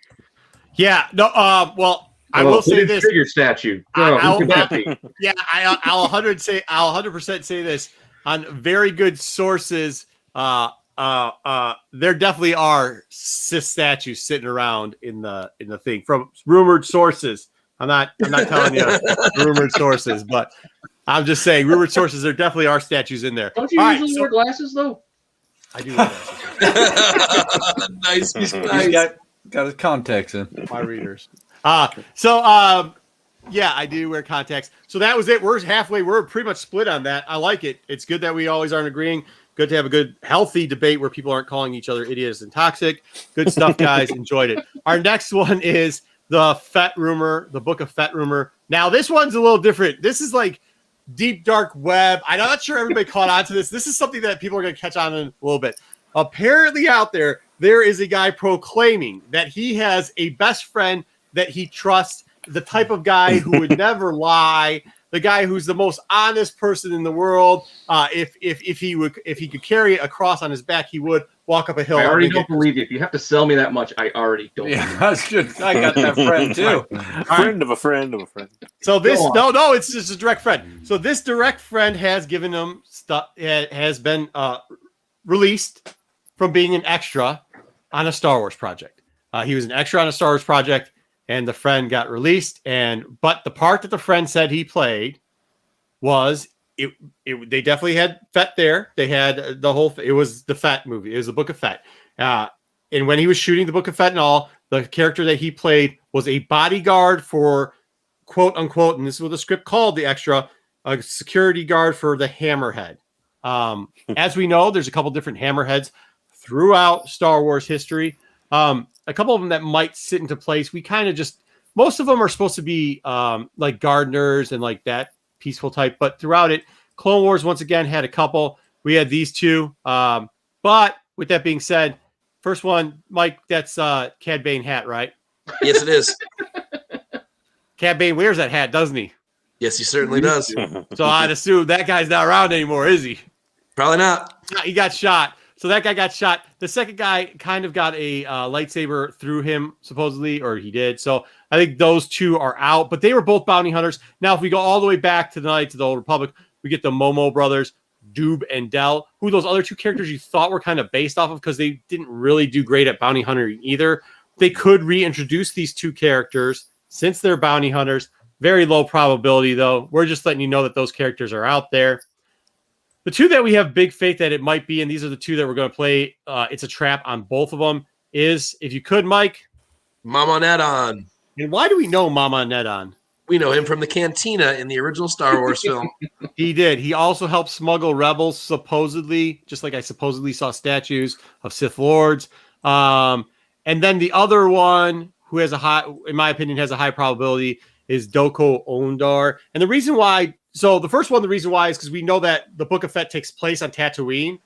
Yeah. No. Well, I will say this. Trigger statue. I'll 100% say this on very good sources. there definitely are Sith statues sitting around in the thing from rumored sources. I'm not telling you rumored sources, but I'm just saying rumored sources. There definitely are statues in there. Don't you usually wear glasses though? I do wear glasses. Nice. He's Nice. got his contacts in. My readers. Yeah, I do wear contacts. So that was it. We're halfway. We're pretty much split on that. I like it. It's good that we always aren't agreeing. Good to have a good, healthy debate where people aren't calling each other idiots and toxic. Good stuff, guys. Enjoyed it. Our next one is the Fett rumor, the Book of Fett rumor. Now, this one's a little different. This is like deep, dark web. I'm not sure everybody caught on to this. This is something that people are going to catch on in a little bit. Apparently out there is a guy proclaiming that he has a best friend that he trusts, the type of guy who would never lie, the guy who's the most honest person in the world. If he could carry a cross on his back, he would walk up a hill. I already don't believe you. If you have to sell me that much, I already don't. Yeah, that's good. I got that friend too. Friend of a friend of a friend. So this no, it's just a direct friend. So this direct friend has given him stuff. Has been released from being an extra on a Star Wars project. He was an extra on a Star Wars project. And the friend got released, but the part that the friend said he played was it. They definitely had Fett there. They had the whole. It was the Fett movie. It was the Book of Fett. And when he was shooting the Book of Fett and all, the character that he played was a bodyguard for quote unquote, and this is what the script called the extra, a security guard for the Hammerhead. As we know, there's a couple different Hammerheads throughout Star Wars history. A couple of them that might sit into place. We kind of just, most of them are supposed to be like gardeners and like that peaceful type. But throughout it, Clone Wars once again had a couple. We had these two. But with that being said, first one, Mike, that's Cad Bane hat, right? Yes, it is. Cad Bane wears that hat, doesn't he? Yes, he certainly does. So I'd assume that guy's not around anymore, is he? Probably not. He got shot. So that guy got shot. The second guy kind of got a lightsaber through him, supposedly, or he did. So I think those two are out, but they were both bounty hunters. Now, if we go all the way back to the Knights of the Old Republic, we get the Momo brothers, Doob and Del, who those other two characters you thought were kind of based off of because they didn't really do great at bounty hunting either. They could reintroduce these two characters since they're bounty hunters. Very low probability, though. We're just letting you know that those characters are out there. The two that we have big faith that it might be, and these are the two that we're going to play, it's a trap on both of them, is, if you could, Mike. Mama Nedon. And why do we know Mama Nedon? We know him from the Cantina in the original Star Wars film. He did. He also helped smuggle rebels, supposedly, just like I supposedly saw statues of Sith Lords. And then the other one, who has a high, in my opinion, has a high probability, is Doko Ondar. And the reason why, so the first one, the reason why is because we know that the Book of Fett takes place on Tatooine,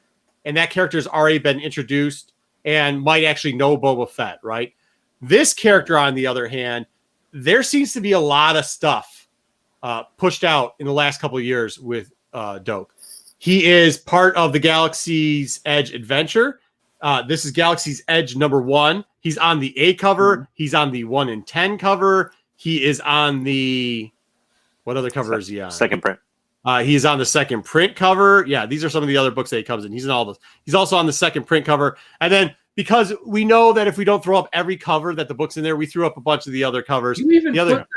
and that character has already been introduced and might actually know Boba Fett, right? This character, on the other hand, there seems to be a lot of stuff pushed out in the last couple of years with Doke. He is part of the Galaxy's Edge adventure. This is Galaxy's Edge #1. He's on the A cover. He's on the 1 in 10 cover. He is on the, what other cover is he on? Second print. He's on the second print cover. Yeah, these are some of the other books that he comes in. He's in all those. He's also on the second print cover. And then because we know that if we don't throw up every cover that the book's in there, we threw up a bunch of the other covers. You even the other put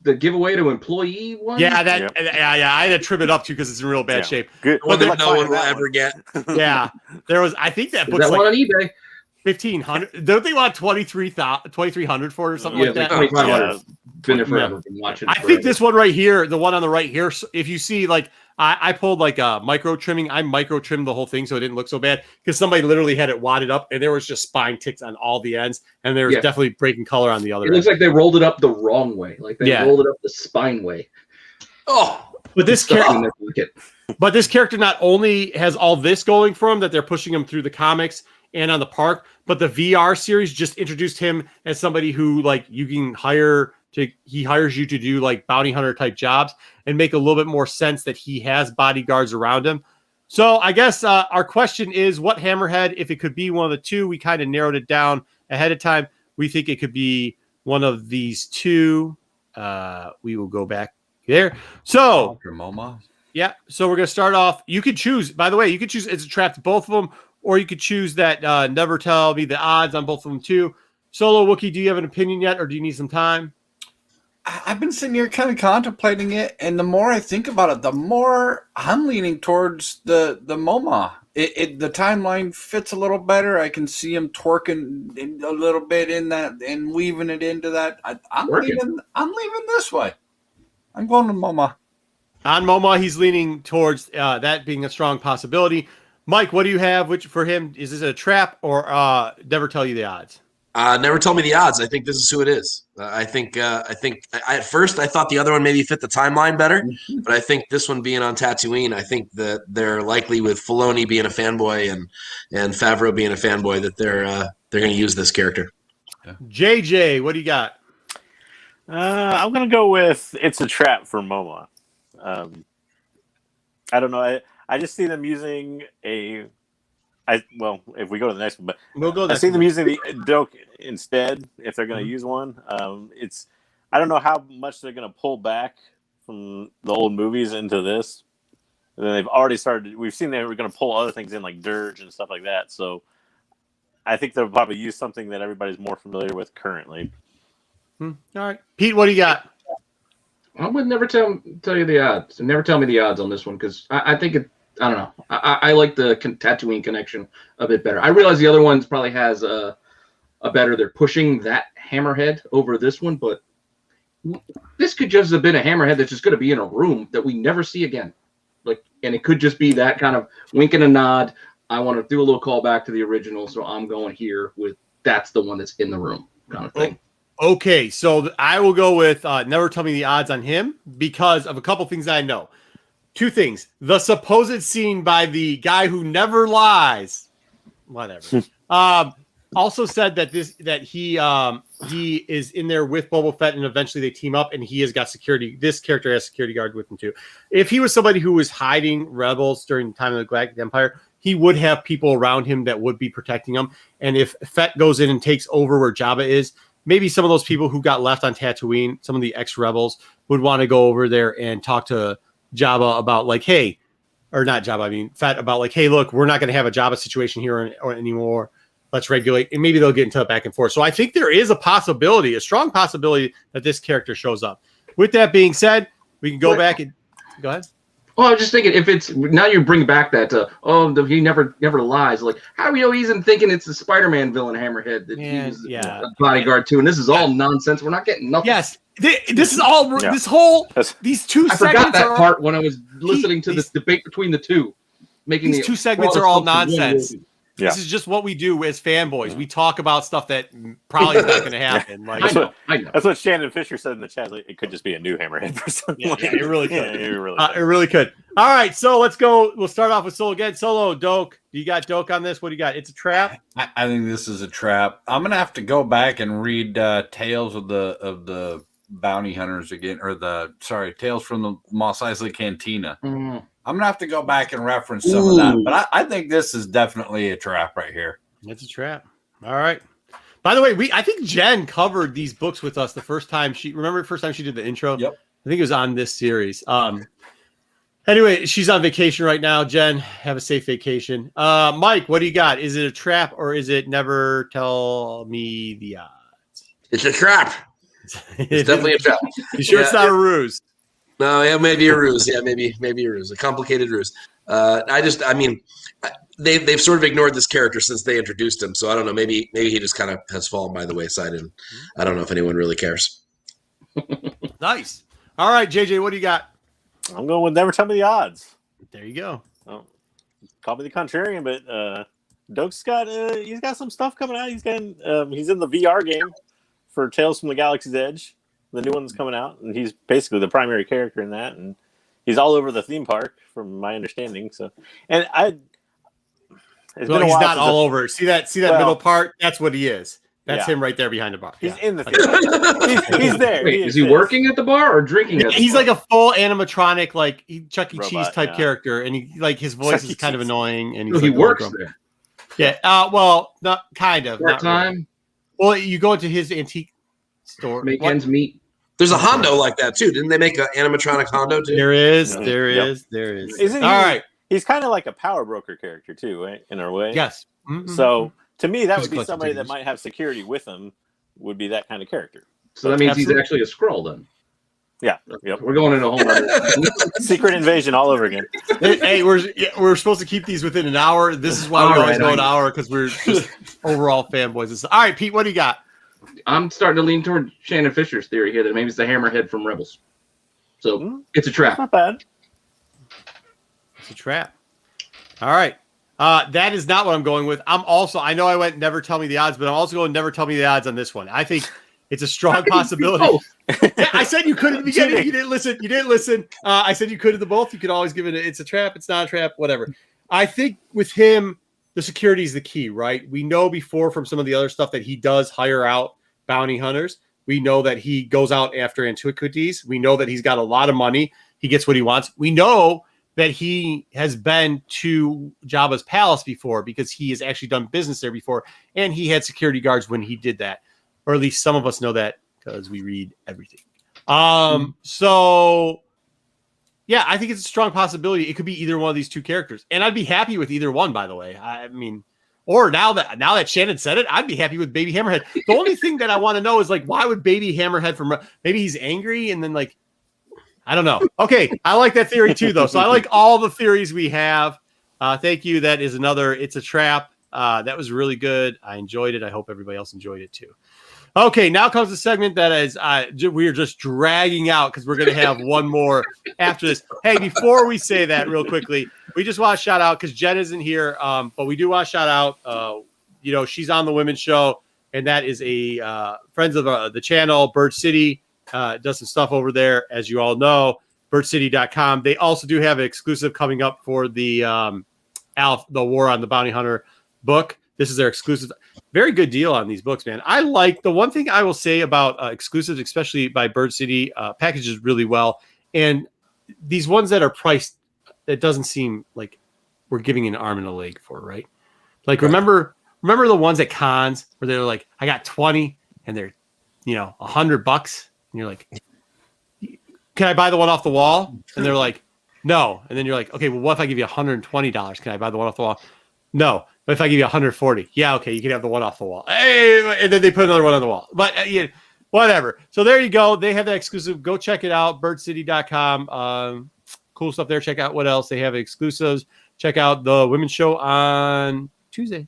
the giveaway to employee one? Yeah, I had to trim it up too because it's in real bad shape. Good. One that no one will ever get. Yeah, there was. I think that Is book's that like one on eBay? 1,500. Don't they want 2,300 for it or something like that? Like Yeah. been there forever. Been watching. I think this one right here, the one on the right here, if you see, like, I pulled like a micro trimming. I micro trimmed the whole thing so it didn't look so bad because somebody literally had it wadded up and there was just spine ticks on all the ends and there was definitely breaking color on the other It looks like they rolled it up the wrong way. Like they rolled it up the spine way. Oh, but this character not only has all this going for him that they're pushing him through the comics and on the park, but the VR series just introduced him as somebody who, like, you can hire to, he hires you to do like bounty hunter type jobs and make a little bit more sense that he has bodyguards around him. So I guess our question is, what Hammerhead, if it could be one of the two, we kind of narrowed it down ahead of time. We think it could be one of these two. We will go back there. So Momo. yeah, so we're going to start off. You could choose, by the way, you could choose, it's a trap to both of them, or you could choose that never tell me the odds on both of them too. Solo Wookie, do you have an opinion yet, or do you need some time? I've been sitting here kind of contemplating it, and the more I think about it, the more I'm leaning towards the MoMA. The timeline fits a little better. I can see him twerking a little bit in that and weaving it into that. I'm leaving this way. I'm going to MoMA. On MoMA, he's leaning towards that being a strong possibility. Mike, what do you have? Which for him is this a trap or never tell you the odds? Never tell me the odds. I think this is who it is. I think at first I thought the other one maybe fit the timeline better, but I think this one being on Tatooine, I think that they're likely with Filoni being a fanboy and Favreau being a fanboy that they're going to use this character. Yeah. JJ, what do you got? I'm going to go with it's a trap for MoMA. I don't know. I just see them using if we go to the next one, but we'll go. I see them using the Doke instead if they're going to use one. I don't know how much they're going to pull back from the old movies into this. And then they've already started. We've seen they were going to pull other things in like Dirge and stuff like that. So I think they'll probably use something that everybody's more familiar with currently. All right, Pete, what do you got? I would never tell you the odds. Never tell me the odds on this one because I think it. I don't know. I like the Tatooine connection a bit better. I realize the other ones probably has a better. They're pushing that hammerhead over this one, but this could just have been a hammerhead that's just going to be in a room that we never see again. And it could just be that kind of wink and a nod. I want to do a little callback to the original, so I'm going here with that's the one that's in the room kind of thing. Okay, so I will go with never tell me the odds on him because of a couple things I know. Two things. The supposed scene by the guy who never lies, whatever, also said that he is in there with Boba Fett and eventually they team up and he has got security. This character has security guard with him too. If he was somebody who was hiding rebels during the time of the Galactic Empire, he would have people around him that would be protecting him. And if Fett goes in and takes over where Jabba is, maybe some of those people who got left on Tatooine, some of the ex-rebels, would want to go over there and talk to Jabba about Fett about hey, look, we're not going to have a Jabba situation here or anymore. Let's regulate. And maybe they'll get into a back and forth. So I think there is a strong possibility that this character shows up. With that being said, we can go back and go ahead. Oh, I was just thinking if it's now you bring back that he never lies. Like how are we even thinking it's the Spider-Man villain Hammerhead that he was a bodyguard to, and this is all nonsense. We're not getting nothing. Yes, this is all these two. I forgot that part when I was listening to this debate between the two. These two segments are all nonsense. Yeah. This is just what we do as fanboys. We talk about stuff that probably is not going to happen. I know. That's what Shannon Fisher said in the chat. It could just be a new Hammerhead for something. Yeah, it really could. Yeah, it really could. All right, so let's go. We'll start off with Solo again. Solo, Doke. You got Doke on this? What do you got? It's a trap? I think this is a trap. I'm going to have to go back and read Tales of the Bounty Hunters again, Tales from the Mos Eisley Cantina. Mm. I'm going to have to go back and reference some of that. But I think this is definitely a trap right here. It's a trap. All right. By the way, I think Jen covered these books with us the first time she did the intro? Yep. I think it was on this series. Anyway, she's on vacation right now. Jen, have a safe vacation. Mike, what do you got? Is it a trap or is it never tell me the odds? It's a trap. It's definitely a trap. You sure it's not a ruse? No, yeah, maybe a ruse. Yeah, maybe a ruse, a complicated ruse. They've sort of ignored this character since they introduced him. So I don't know. Maybe he just kind of has fallen by the wayside, and I don't know if anyone really cares. Nice. All right, JJ, what do you got? I'm going with never tell me the odds. There you go. Oh, call me the contrarian, but Doke's got he's got some stuff coming out. He's in the VR game for Tales from the Galaxy's Edge. The new one's coming out, and he's basically the primary character in that, and he's all over the theme park, from my understanding. So, and he's not all over. See that middle part? That's what he is. That's him right there behind the bar. He's in the theme. He's there. Wait, is he working at the bar or drinking? He's like a full animatronic, like Chuck E. Cheese type yeah. character, and his voice is kind of annoying. And he works there. Yeah. Well, not kind of. Part time. Well, you go into his antique store. Make ends meet. There's a Hondo like that too. Didn't they make an animatronic Hondo too? There is. Isn't he, all right. he's kind of like a power broker character too, right? In a way. Yes. Mm-hmm. So to me, that would be Physical somebody that activities. might have security with him. Would be that kind of character. So that means Absolutely. he's actually a Skrull then. Yeah. Yep. We're going into a whole other. Secret invasion all over again. Hey, we're supposed to keep these within an hour. This is why we always go an hour, because we're just overall fanboys. All right, Pete, what do you got? I'm starting to lean toward Shannon Fisher's theory here that maybe it's the Hammerhead from Rebels. So it's a trap. Not bad. It's a trap. All right. That is not what I'm going with. I know I went never tell me the odds, but I'm also going never tell me the odds on this one. I think it's a strong possibility. Yeah, I said you could at the beginning. You didn't listen. I said you could at the both. You could always give it it's a trap, it's not a trap, whatever. I think with him, the security is the key, right? We know before from some of the other stuff that he does hire out bounty hunters. We know that he goes out after antiquities. We know that he's got a lot of money. He gets what he wants. We know that he has been to Jabba's palace before because he has actually done business there before, and he had security guards when he did that. Or at least some of us know that because we read everything. So yeah, I think it's a strong possibility. It could be either one of these two characters, and I'd be happy with either one, by the way. I mean, or now that Shannon said it, I'd be happy with Baby Hammerhead. The only thing that I want to know is like, why would Baby Hammerhead from maybe he's angry and then like, I don't know. Okay, I like that theory too, though. So I like all the theories we have. Thank you. That is another. It's a trap. That was really good. I enjoyed it. I hope everybody else enjoyed it too. Okay, now comes the segment that is we are just dragging out because we're going to have one more after this. Hey, before we say that real quickly, we just want to shout out because Jen isn't here, but we do want to shout out. She's on the women's show, and that is a friends of the channel, Bird City. Does some stuff over there, as you all know, birdcity.com. They also do have an exclusive coming up for the the War on the Bounty Hunter book. This is their exclusive. Very good deal on these books, man. I like the one thing I will say about exclusives, especially by Bird City, packages really well. And these ones that are priced, it doesn't seem like we're giving an arm and a leg for, right? Like, right. Remember the ones at cons where they're like, I got 20 and they're, $100. And you're like, can I buy the one off the wall? And they're like, no. And then you're like, okay, well, what if I give you $120? Can I buy the one off the wall? No. But if I give you 140, yeah, okay, you can have the one off the wall. Hey, and then they put another one on the wall. But whatever. So there you go. They have that exclusive. Go check it out, birdcity.com. Cool stuff there. Check out what else they have exclusives. Check out the women's show on Tuesday.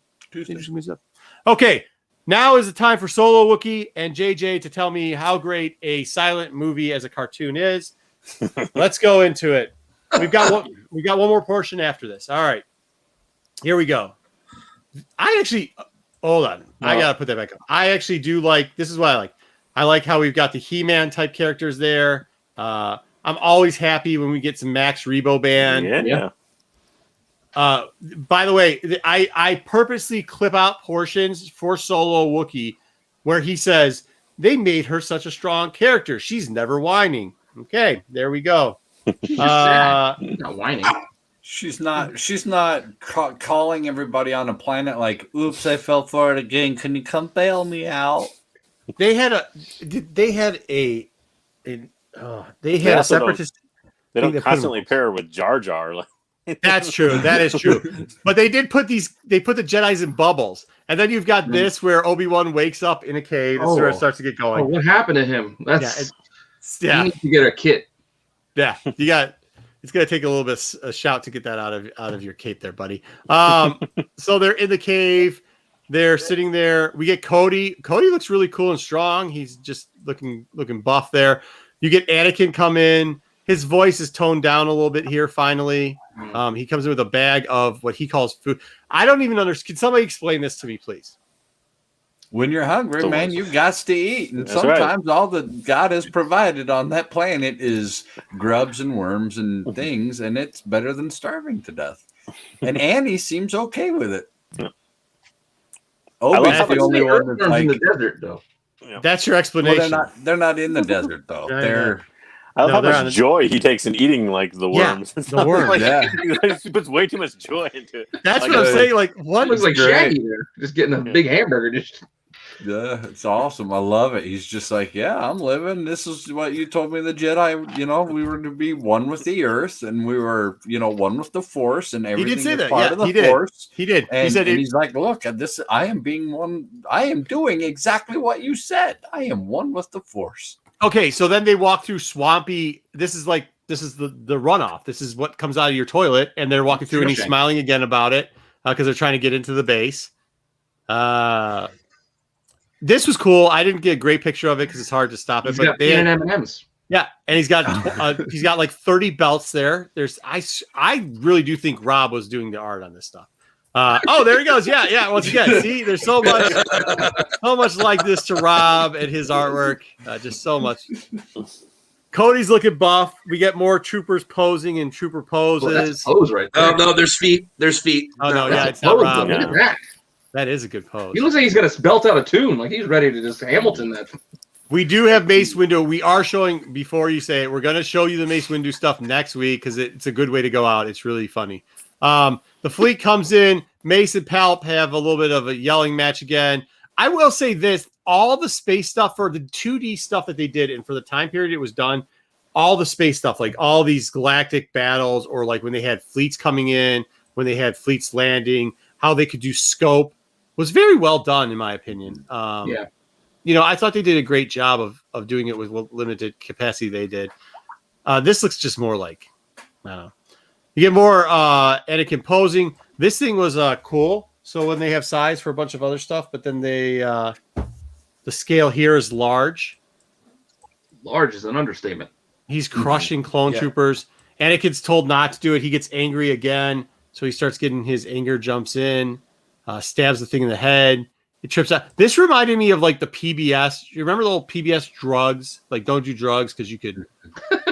Okay. Now is the time for Solo Wookie and JJ to tell me how great a silent movie as a cartoon is. Let's go into it. We got one more portion after this. All right. Here we go. I actually hold on. No. I gotta put that back up. I actually do like this is what I like. I like how we've got the He-Man type characters there. I'm always happy when we get some Max Rebo Band. Yeah. By the way, I purposely clip out portions for Solo Wookie where he says they made her such a strong character. She's never whining. Okay, there we go. She's not whining. She's not calling everybody on the planet like, "Oops, I fell for it again. Can you come bail me out?" They had a separatist. They don't constantly pair with Jar Jar. That's true. That is true. But they did put they put the Jedis in bubbles. And then you've got this where Obi-Wan wakes up in a cave and starts to get going. Oh, what happened to him? You need to get a kit. Yeah. It's going to take a little bit a shout to get that out of your cape there, buddy. So they're in the cave. They're sitting there. We get Cody. Cody looks really cool and strong. He's just looking buff there. You get Anakin come in. His voice is toned down a little bit here, finally. He comes in with a bag of what he calls food. I don't even understand. Can somebody explain this to me, please? When you're hungry, man, you got to eat. And sometimes all that God has provided on that planet is grubs and worms and things, and it's better than starving to death. And Annie seems okay with it. Yeah. Obi's the only one that's like, in the desert, though. Yeah. That's your explanation. Well, they're not in the desert, though. I love how much joy he takes in eating like the worms. The worms. He puts way too much joy into it. That's what I'm saying. Like, what looks like Shaggy there, just getting a big hamburger. Yeah, it's awesome. I love it. He's just like, yeah, I'm living. This is what you told me the Jedi, we were to be one with the earth and we were, one with the Force and everything say is that. part Yeah, of the he did. Force. He did. And, He said and he's like, look, I am being one. I am doing exactly what you said. I am one with the Force. Okay, so then they walk through swampy. This is the runoff. This is what comes out of your toilet, and they're walking through, and he's smiling again about it because they're trying to get into the base. This was cool. I didn't get a great picture of it because it's hard to stop it. But they had M&Ms. Yeah, and he's got like 30 belts there. I really do think Rob was doing the art on this stuff. There he goes. Yeah. Once again, see, there's so much like this to Rob and his artwork. Just so much. Cody's looking buff. We get more troopers posing in trooper poses. Well, that's a pose right there. Oh no, there's feet. There's feet. Oh no, yeah, it's pose, not Rob. look at that. That is a good pose. He looks like he's got a belt out of tune, like he's ready to just Hamilton that. We do have Mace Windu. We are showing, before you say it, we're going to show you the Mace Windu stuff next week because it's a good way to go out. It's really funny. The fleet comes in. Mace and Palp have a little bit of a yelling match again. I will say this. All the space stuff for the 2D stuff that they did and for the time period it was done, all the space stuff, like all these galactic battles or like when they had fleets coming in, when they had fleets landing, how they could do scope was very well done in my opinion. Yeah. I thought they did a great job of doing it with what limited capacity they did. This looks just more like, I don't know. You get more Anakin posing. This thing was cool. So when they have size for a bunch of other stuff, but then the scale here is large. Large is an understatement. He's crushing clone troopers. Anakin's told not to do it. He gets angry again. So he starts getting his anger jumps in, stabs the thing in the head. It trips out. This reminded me of like the PBS. You remember the old PBS drugs? Like, don't do drugs because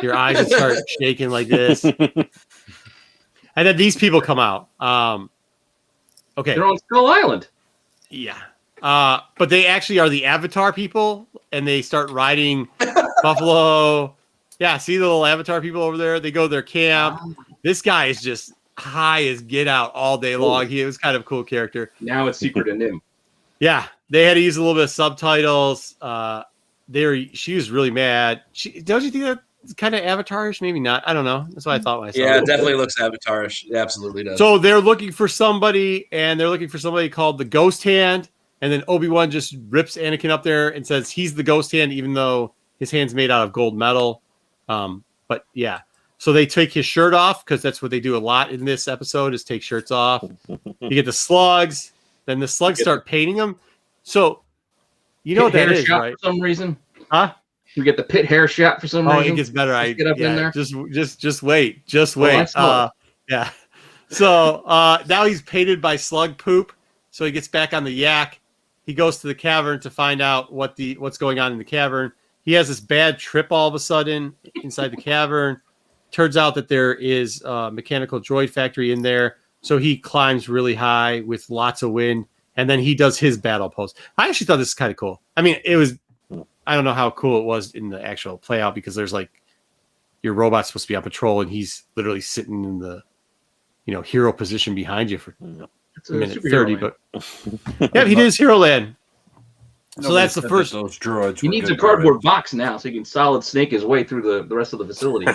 your eyes would start shaking like this. And then these people come out. Okay. They're on Skull Island. Yeah. But they actually are the Avatar people, and they start riding buffalo. Yeah, see the little Avatar people over there? They go to their camp. This guy is just high as get out all day long. He was kind of a cool character. Now it's Secret of Nim. Yeah, they had to use a little bit of subtitles. She was really mad. Don't you think that's kind of Avatarish? Maybe not. I don't know. That's what I thought myself. Yeah, it definitely looks Avatarish. It absolutely does. So they're looking for somebody, and they're looking for somebody called the Ghost Hand. And then Obi-Wan just rips Anakin up there and says he's the Ghost Hand, even though his hand's made out of gold metal. But yeah, so they take his shirt off because that's what they do a lot in this episode is take shirts off. You get the slugs. Then the slugs start painting them. So, you know what that is, right? For some reason. Huh? You get the pit hair shot for some reason. Oh, it gets better. Get up in there. Just wait. Just wait. Yeah. So now he's painted by slug poop. So he gets back on the yak. He goes to the cavern to find out what's going on in the cavern. He has this bad trip all of a sudden inside the cavern. Turns out that there is a mechanical droid factory in there. So he climbs really high with lots of wind, and then he does his battle pose. I actually thought this was kind of cool. I mean, I don't know how cool it was in the actual play out because there's like your robot's supposed to be on patrol, and he's literally sitting in the, hero position behind you for a minute 30. But yeah, he did his Hero Land. So that's the first. Those droids. He needs a cardboard box now so he can solid snake his way through the rest of the facility.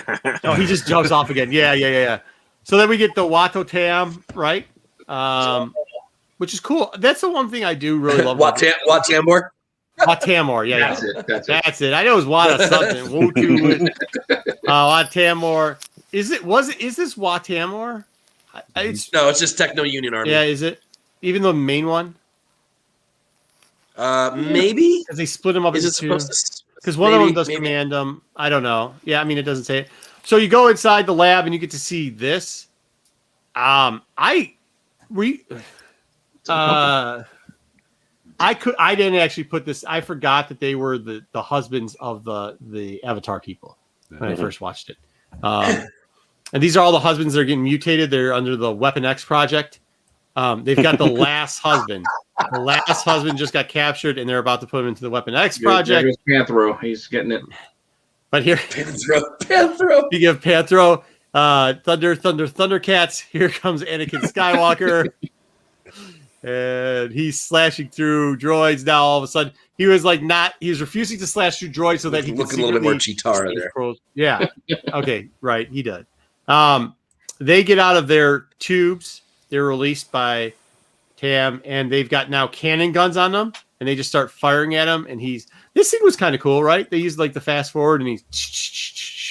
No, he just jumps off again. Yeah. So then we get the Watto Tam, right? Which is cool. That's the one thing I do really love. Wat-Tambor? Wat-Tambor, yeah. That's it. I know it was Wata something. Wat-Tambor. Is this Wat-Tambor? No, it's just Techno Union Army. Yeah, is it? Even the main one? Maybe? Because they split them up into two. Because one of them does command them. I don't know. Yeah, I mean, it doesn't say it. So you go inside the lab and you get to see this. I didn't actually put this. I forgot that they were the husbands of the Avatar people when I first watched it. And these are all the husbands that are getting mutated. They're under the Weapon X project. They've got the last husband. The last husband just got captured, and they're about to put him into the Weapon X project. Here's Panthro. He's getting it. But here, Panthro. You give Panthro, Thundercats. Here comes Anakin Skywalker. and he's slashing through droids now. All of a sudden, he was refusing to slash through droids so that he could Looking a little bit more secretly- Chitara there. Yeah. Okay. Right. He did. They get out of their tubes. They're released by Tam, and they've got now cannon guns on them, and they just start firing at him. And this scene was kind of cool, right? They used like the fast forward, and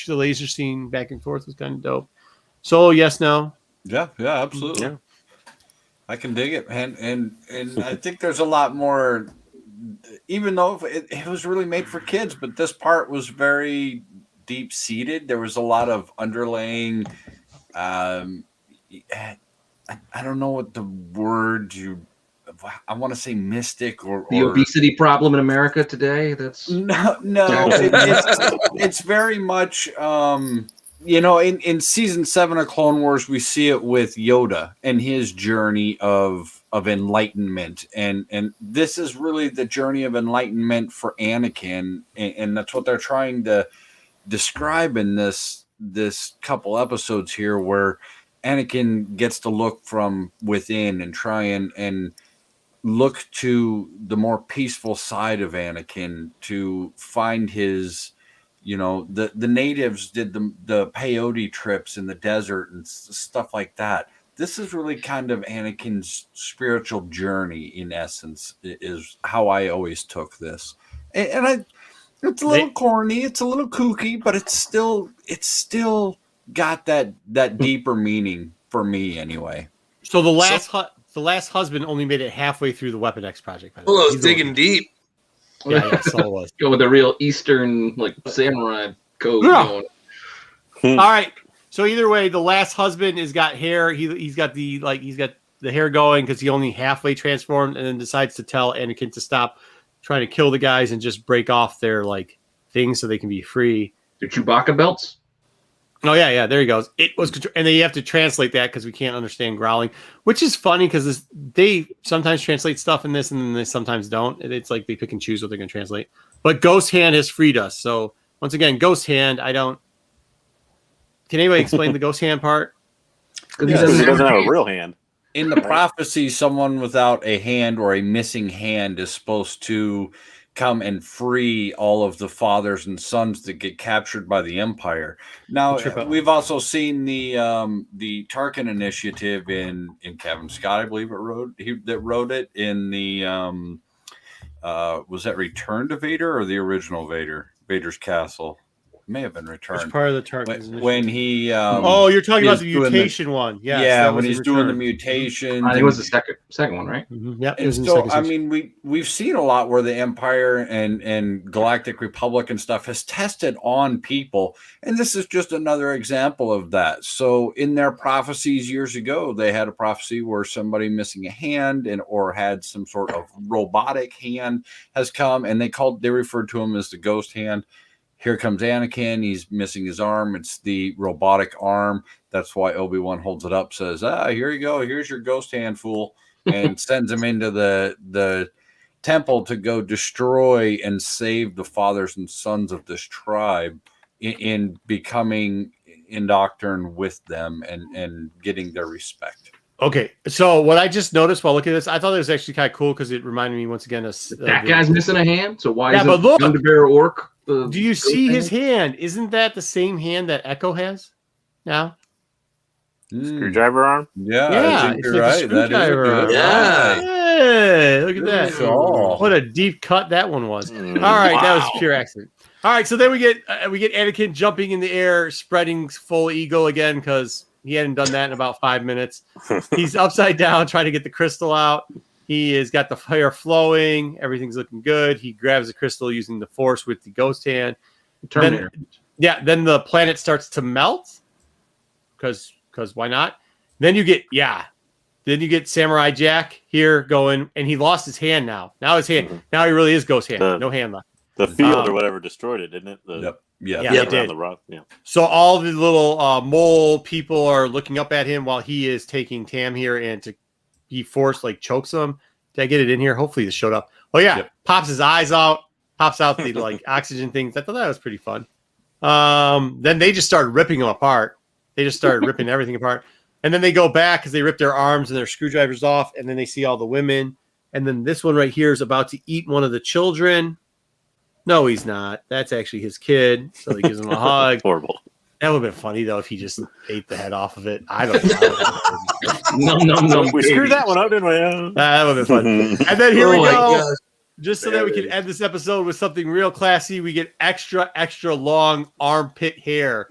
the laser scene back and forth was kind of dope. So yes, no. Yeah, absolutely. Yeah. I can dig it, and I think there's a lot more. Even though it was really made for kids, but this part was very deep seated. There was a lot of underlaying. I don't know what the word I want to say mystic or the obesity problem in America today. That's no. It's very much. In season 7 of Clone Wars, we see it with Yoda and his journey of enlightenment, and this is really the journey of enlightenment for Anakin, and that's what they're trying to describe in this couple episodes here, where Anakin gets to look from within and try and look to the more peaceful side of Anakin to find his. The natives did the peyote trips in the desert and stuff like that. This is really kind of Anakin's spiritual journey, in essence, is how I always took this. And it's a little corny, it's a little kooky, but it's still got that deeper meaning for me, anyway. So the last husband only made it halfway through the Weapon X project. By the way. Oh, it's digging deep. Yeah, so it was. Go with the real Eastern samurai code Yeah. going. All right. So either way, the last husband has got hair. He's got the hair going because he only halfway transformed, and then decides to tell Anakin to stop trying to kill the guys and just break off their things so they can be free. The Chewbacca belts. Oh yeah, there he goes. It was, and then you have to translate that because we can't understand growling, which is funny because they sometimes translate stuff in this and then they sometimes don't. It's like they pick and choose what they're going to translate. But Ghost Hand has freed us. So once again, Ghost Hand. Can anybody explain the Ghost Hand part? Because he doesn't have a real hand. In the prophecy, someone without a hand or a missing hand is supposed to come and free all of the fathers and sons that get captured by the Empire. Now, we've also seen the Tarkin Initiative in Kevin Scott, I believe wrote it in the was that Return to Vader or the original Vader's Castle? It may have been Return. Which part of the Tarkin? When he you're talking about the mutation one. Yes, yeah, when he's doing the mutation. I think it was the second one, right? Mm-hmm. Yeah. And so, I mean, we've seen a lot where the Empire and Galactic Republic and stuff has tested on people, and this is just another example of that. So, in their prophecies years ago, they had a prophecy where somebody missing a hand or had some sort of robotic hand has come, and they referred to him as the Ghost Hand. Here comes Anakin. He's missing his arm. It's the robotic arm. That's why Obi-Wan holds it up, says, here you go. Here's your ghost hand, fool, and sends him into the temple to go destroy and save the fathers and sons of this tribe in becoming indoctrined with them and getting their respect. Okay, so what I just noticed while looking at this, I thought it was actually kind of cool because it reminded me once again of that guy's missing a hand. So why is but look, Underbear Orc? Do you see his hand? Isn't that the same hand that Echo has now? Screwdriver arm? Yeah, yeah, I think you're right. That is a good Yeah. Hey, look at that. Cool. What a deep cut that one was. All right, that was pure accident. All right, so then we get Anakin jumping in the air, spreading full eagle again because he hadn't done that in about 5 minutes. He's upside down trying to get the crystal out. He has got the fire flowing. Everything's looking good. He grabs the crystal using the Force with the Ghost Hand. Then the planet starts to melt because why not? Then you get Samurai Jack here going, and he lost his hand now. Now his hand. Now he really is Ghost Hand. No hand left. The field or whatever destroyed it, didn't it? Yep. It did. The rock. Yeah. So all the little mole people are looking up at him while he is taking Tam here, and he forced chokes him. Did I get it in here? Hopefully this showed up. Oh yeah, pops his eyes out, pops out the oxygen things. I thought that was pretty fun. Then they just started ripping him apart. They just started ripping everything apart. And then they go back because they rip their arms and their screwdrivers off, and then they see all the women. And then this one right here is about to eat one of the children. No, he's not. That's actually his kid. So he gives him a hug. Horrible. That would have been funny, though, if he just ate the head off of it. I don't know. No. We screwed that one up, didn't we? That would have been fun. And then here we my go. gosh. Just so that we can end this episode with something real classy, we get extra long armpit hair.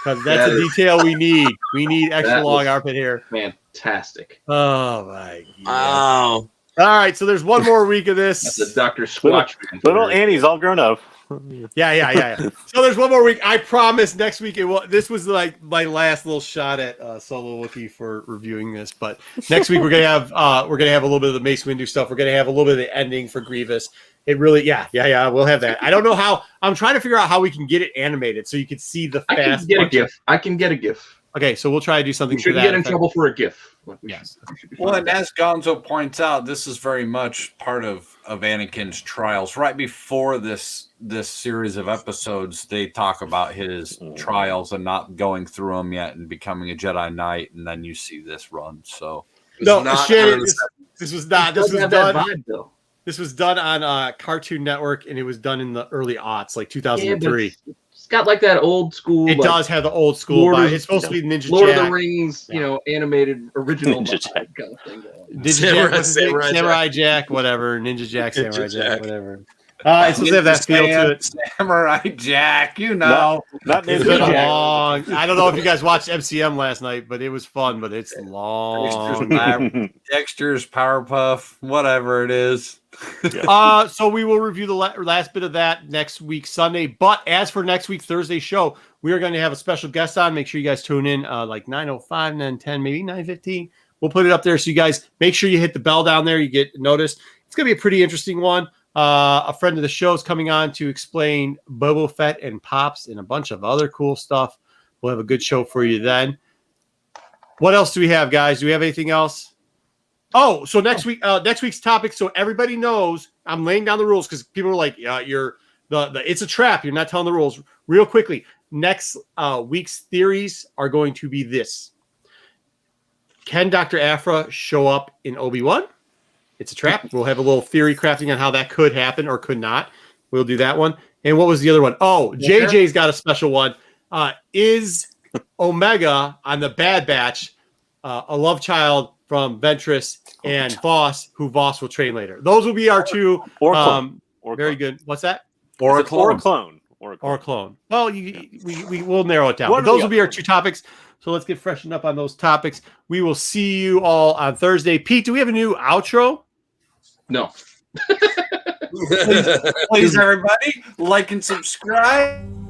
Because that's a detail we need. We need extra long armpit hair. Fantastic. Oh, my God. Wow. All right, so there's one more week of this. That's a Dr. Squatch. Little Annie's all grown up. Yeah. So there's one more week. I promise next week it will. This was like my last little shot at Solo Wookiee for reviewing this. But next week we're gonna have a little bit of the Mace Windu stuff. We're gonna have a little bit of the ending for Grievous. It really, yeah. We'll have that. I don't know how. I'm trying to figure out how we can get it animated so you can see the fast. I can get a GIF. Okay, so we'll try to do something. You shouldn't get in trouble for a GIF. Yes. Well, and as Gonzo points out, this is very much part of Anakin's trials. Right before this series of episodes, they talk about his trials and not going through them yet and becoming a Jedi Knight, and then you see this run. So no, Shannon, this was not. This was done. Vibe, though. This was done on Cartoon Network, and it was done in the early aughts, like 2003. Yeah, it's got like that old school. It does have the old school vibe. It's supposed to be Ninja Lord Jack. of the Rings, animated original Ninja Jack kind of thing. Samurai Jack, whatever. Ninja Jack, Samurai Jack, whatever. It's supposed to have that feel to it. Samurai Jack, not it's been long. I don't know if you guys watched MCM last night, but it was fun. But it's long. Dexter's Powerpuff, whatever it is. So we will review the last bit of that next week Sunday. But as for next week Thursday show, we are going to have a special guest on. Make sure you guys tune in like 9:05, 9:10, maybe 9:15. We'll put it up there so you guys make sure you hit the bell down there. You get noticed. It's going to be a pretty interesting one. A friend of the show is coming on to explain Boba Fett and Pops and a bunch of other cool stuff. We'll have a good show for you then. What else do we have, guys? Do we have anything else? Oh, so next week's topic. So everybody knows I'm laying down the rules because people are like, you're it's a trap. You're not telling the rules. Real quickly, next week's theories are going to be this. Can Dr. Aphra show up in Obi-Wan? It's a trap. We'll have a little theory crafting on how that could happen or could not. We'll do that one. And what was the other one? Oh, JJ's got a special one. Is Omega on the Bad Batch a love child from Ventress and Voss, who Voss will train later? Those will be our two. Very good. What's that? Or a clone. Well, we will narrow it down. But those will be our two topics. So let's get freshened up on those topics. We will see you all on Thursday. Pete, do we have a new outro? No. Please, everybody, like and subscribe.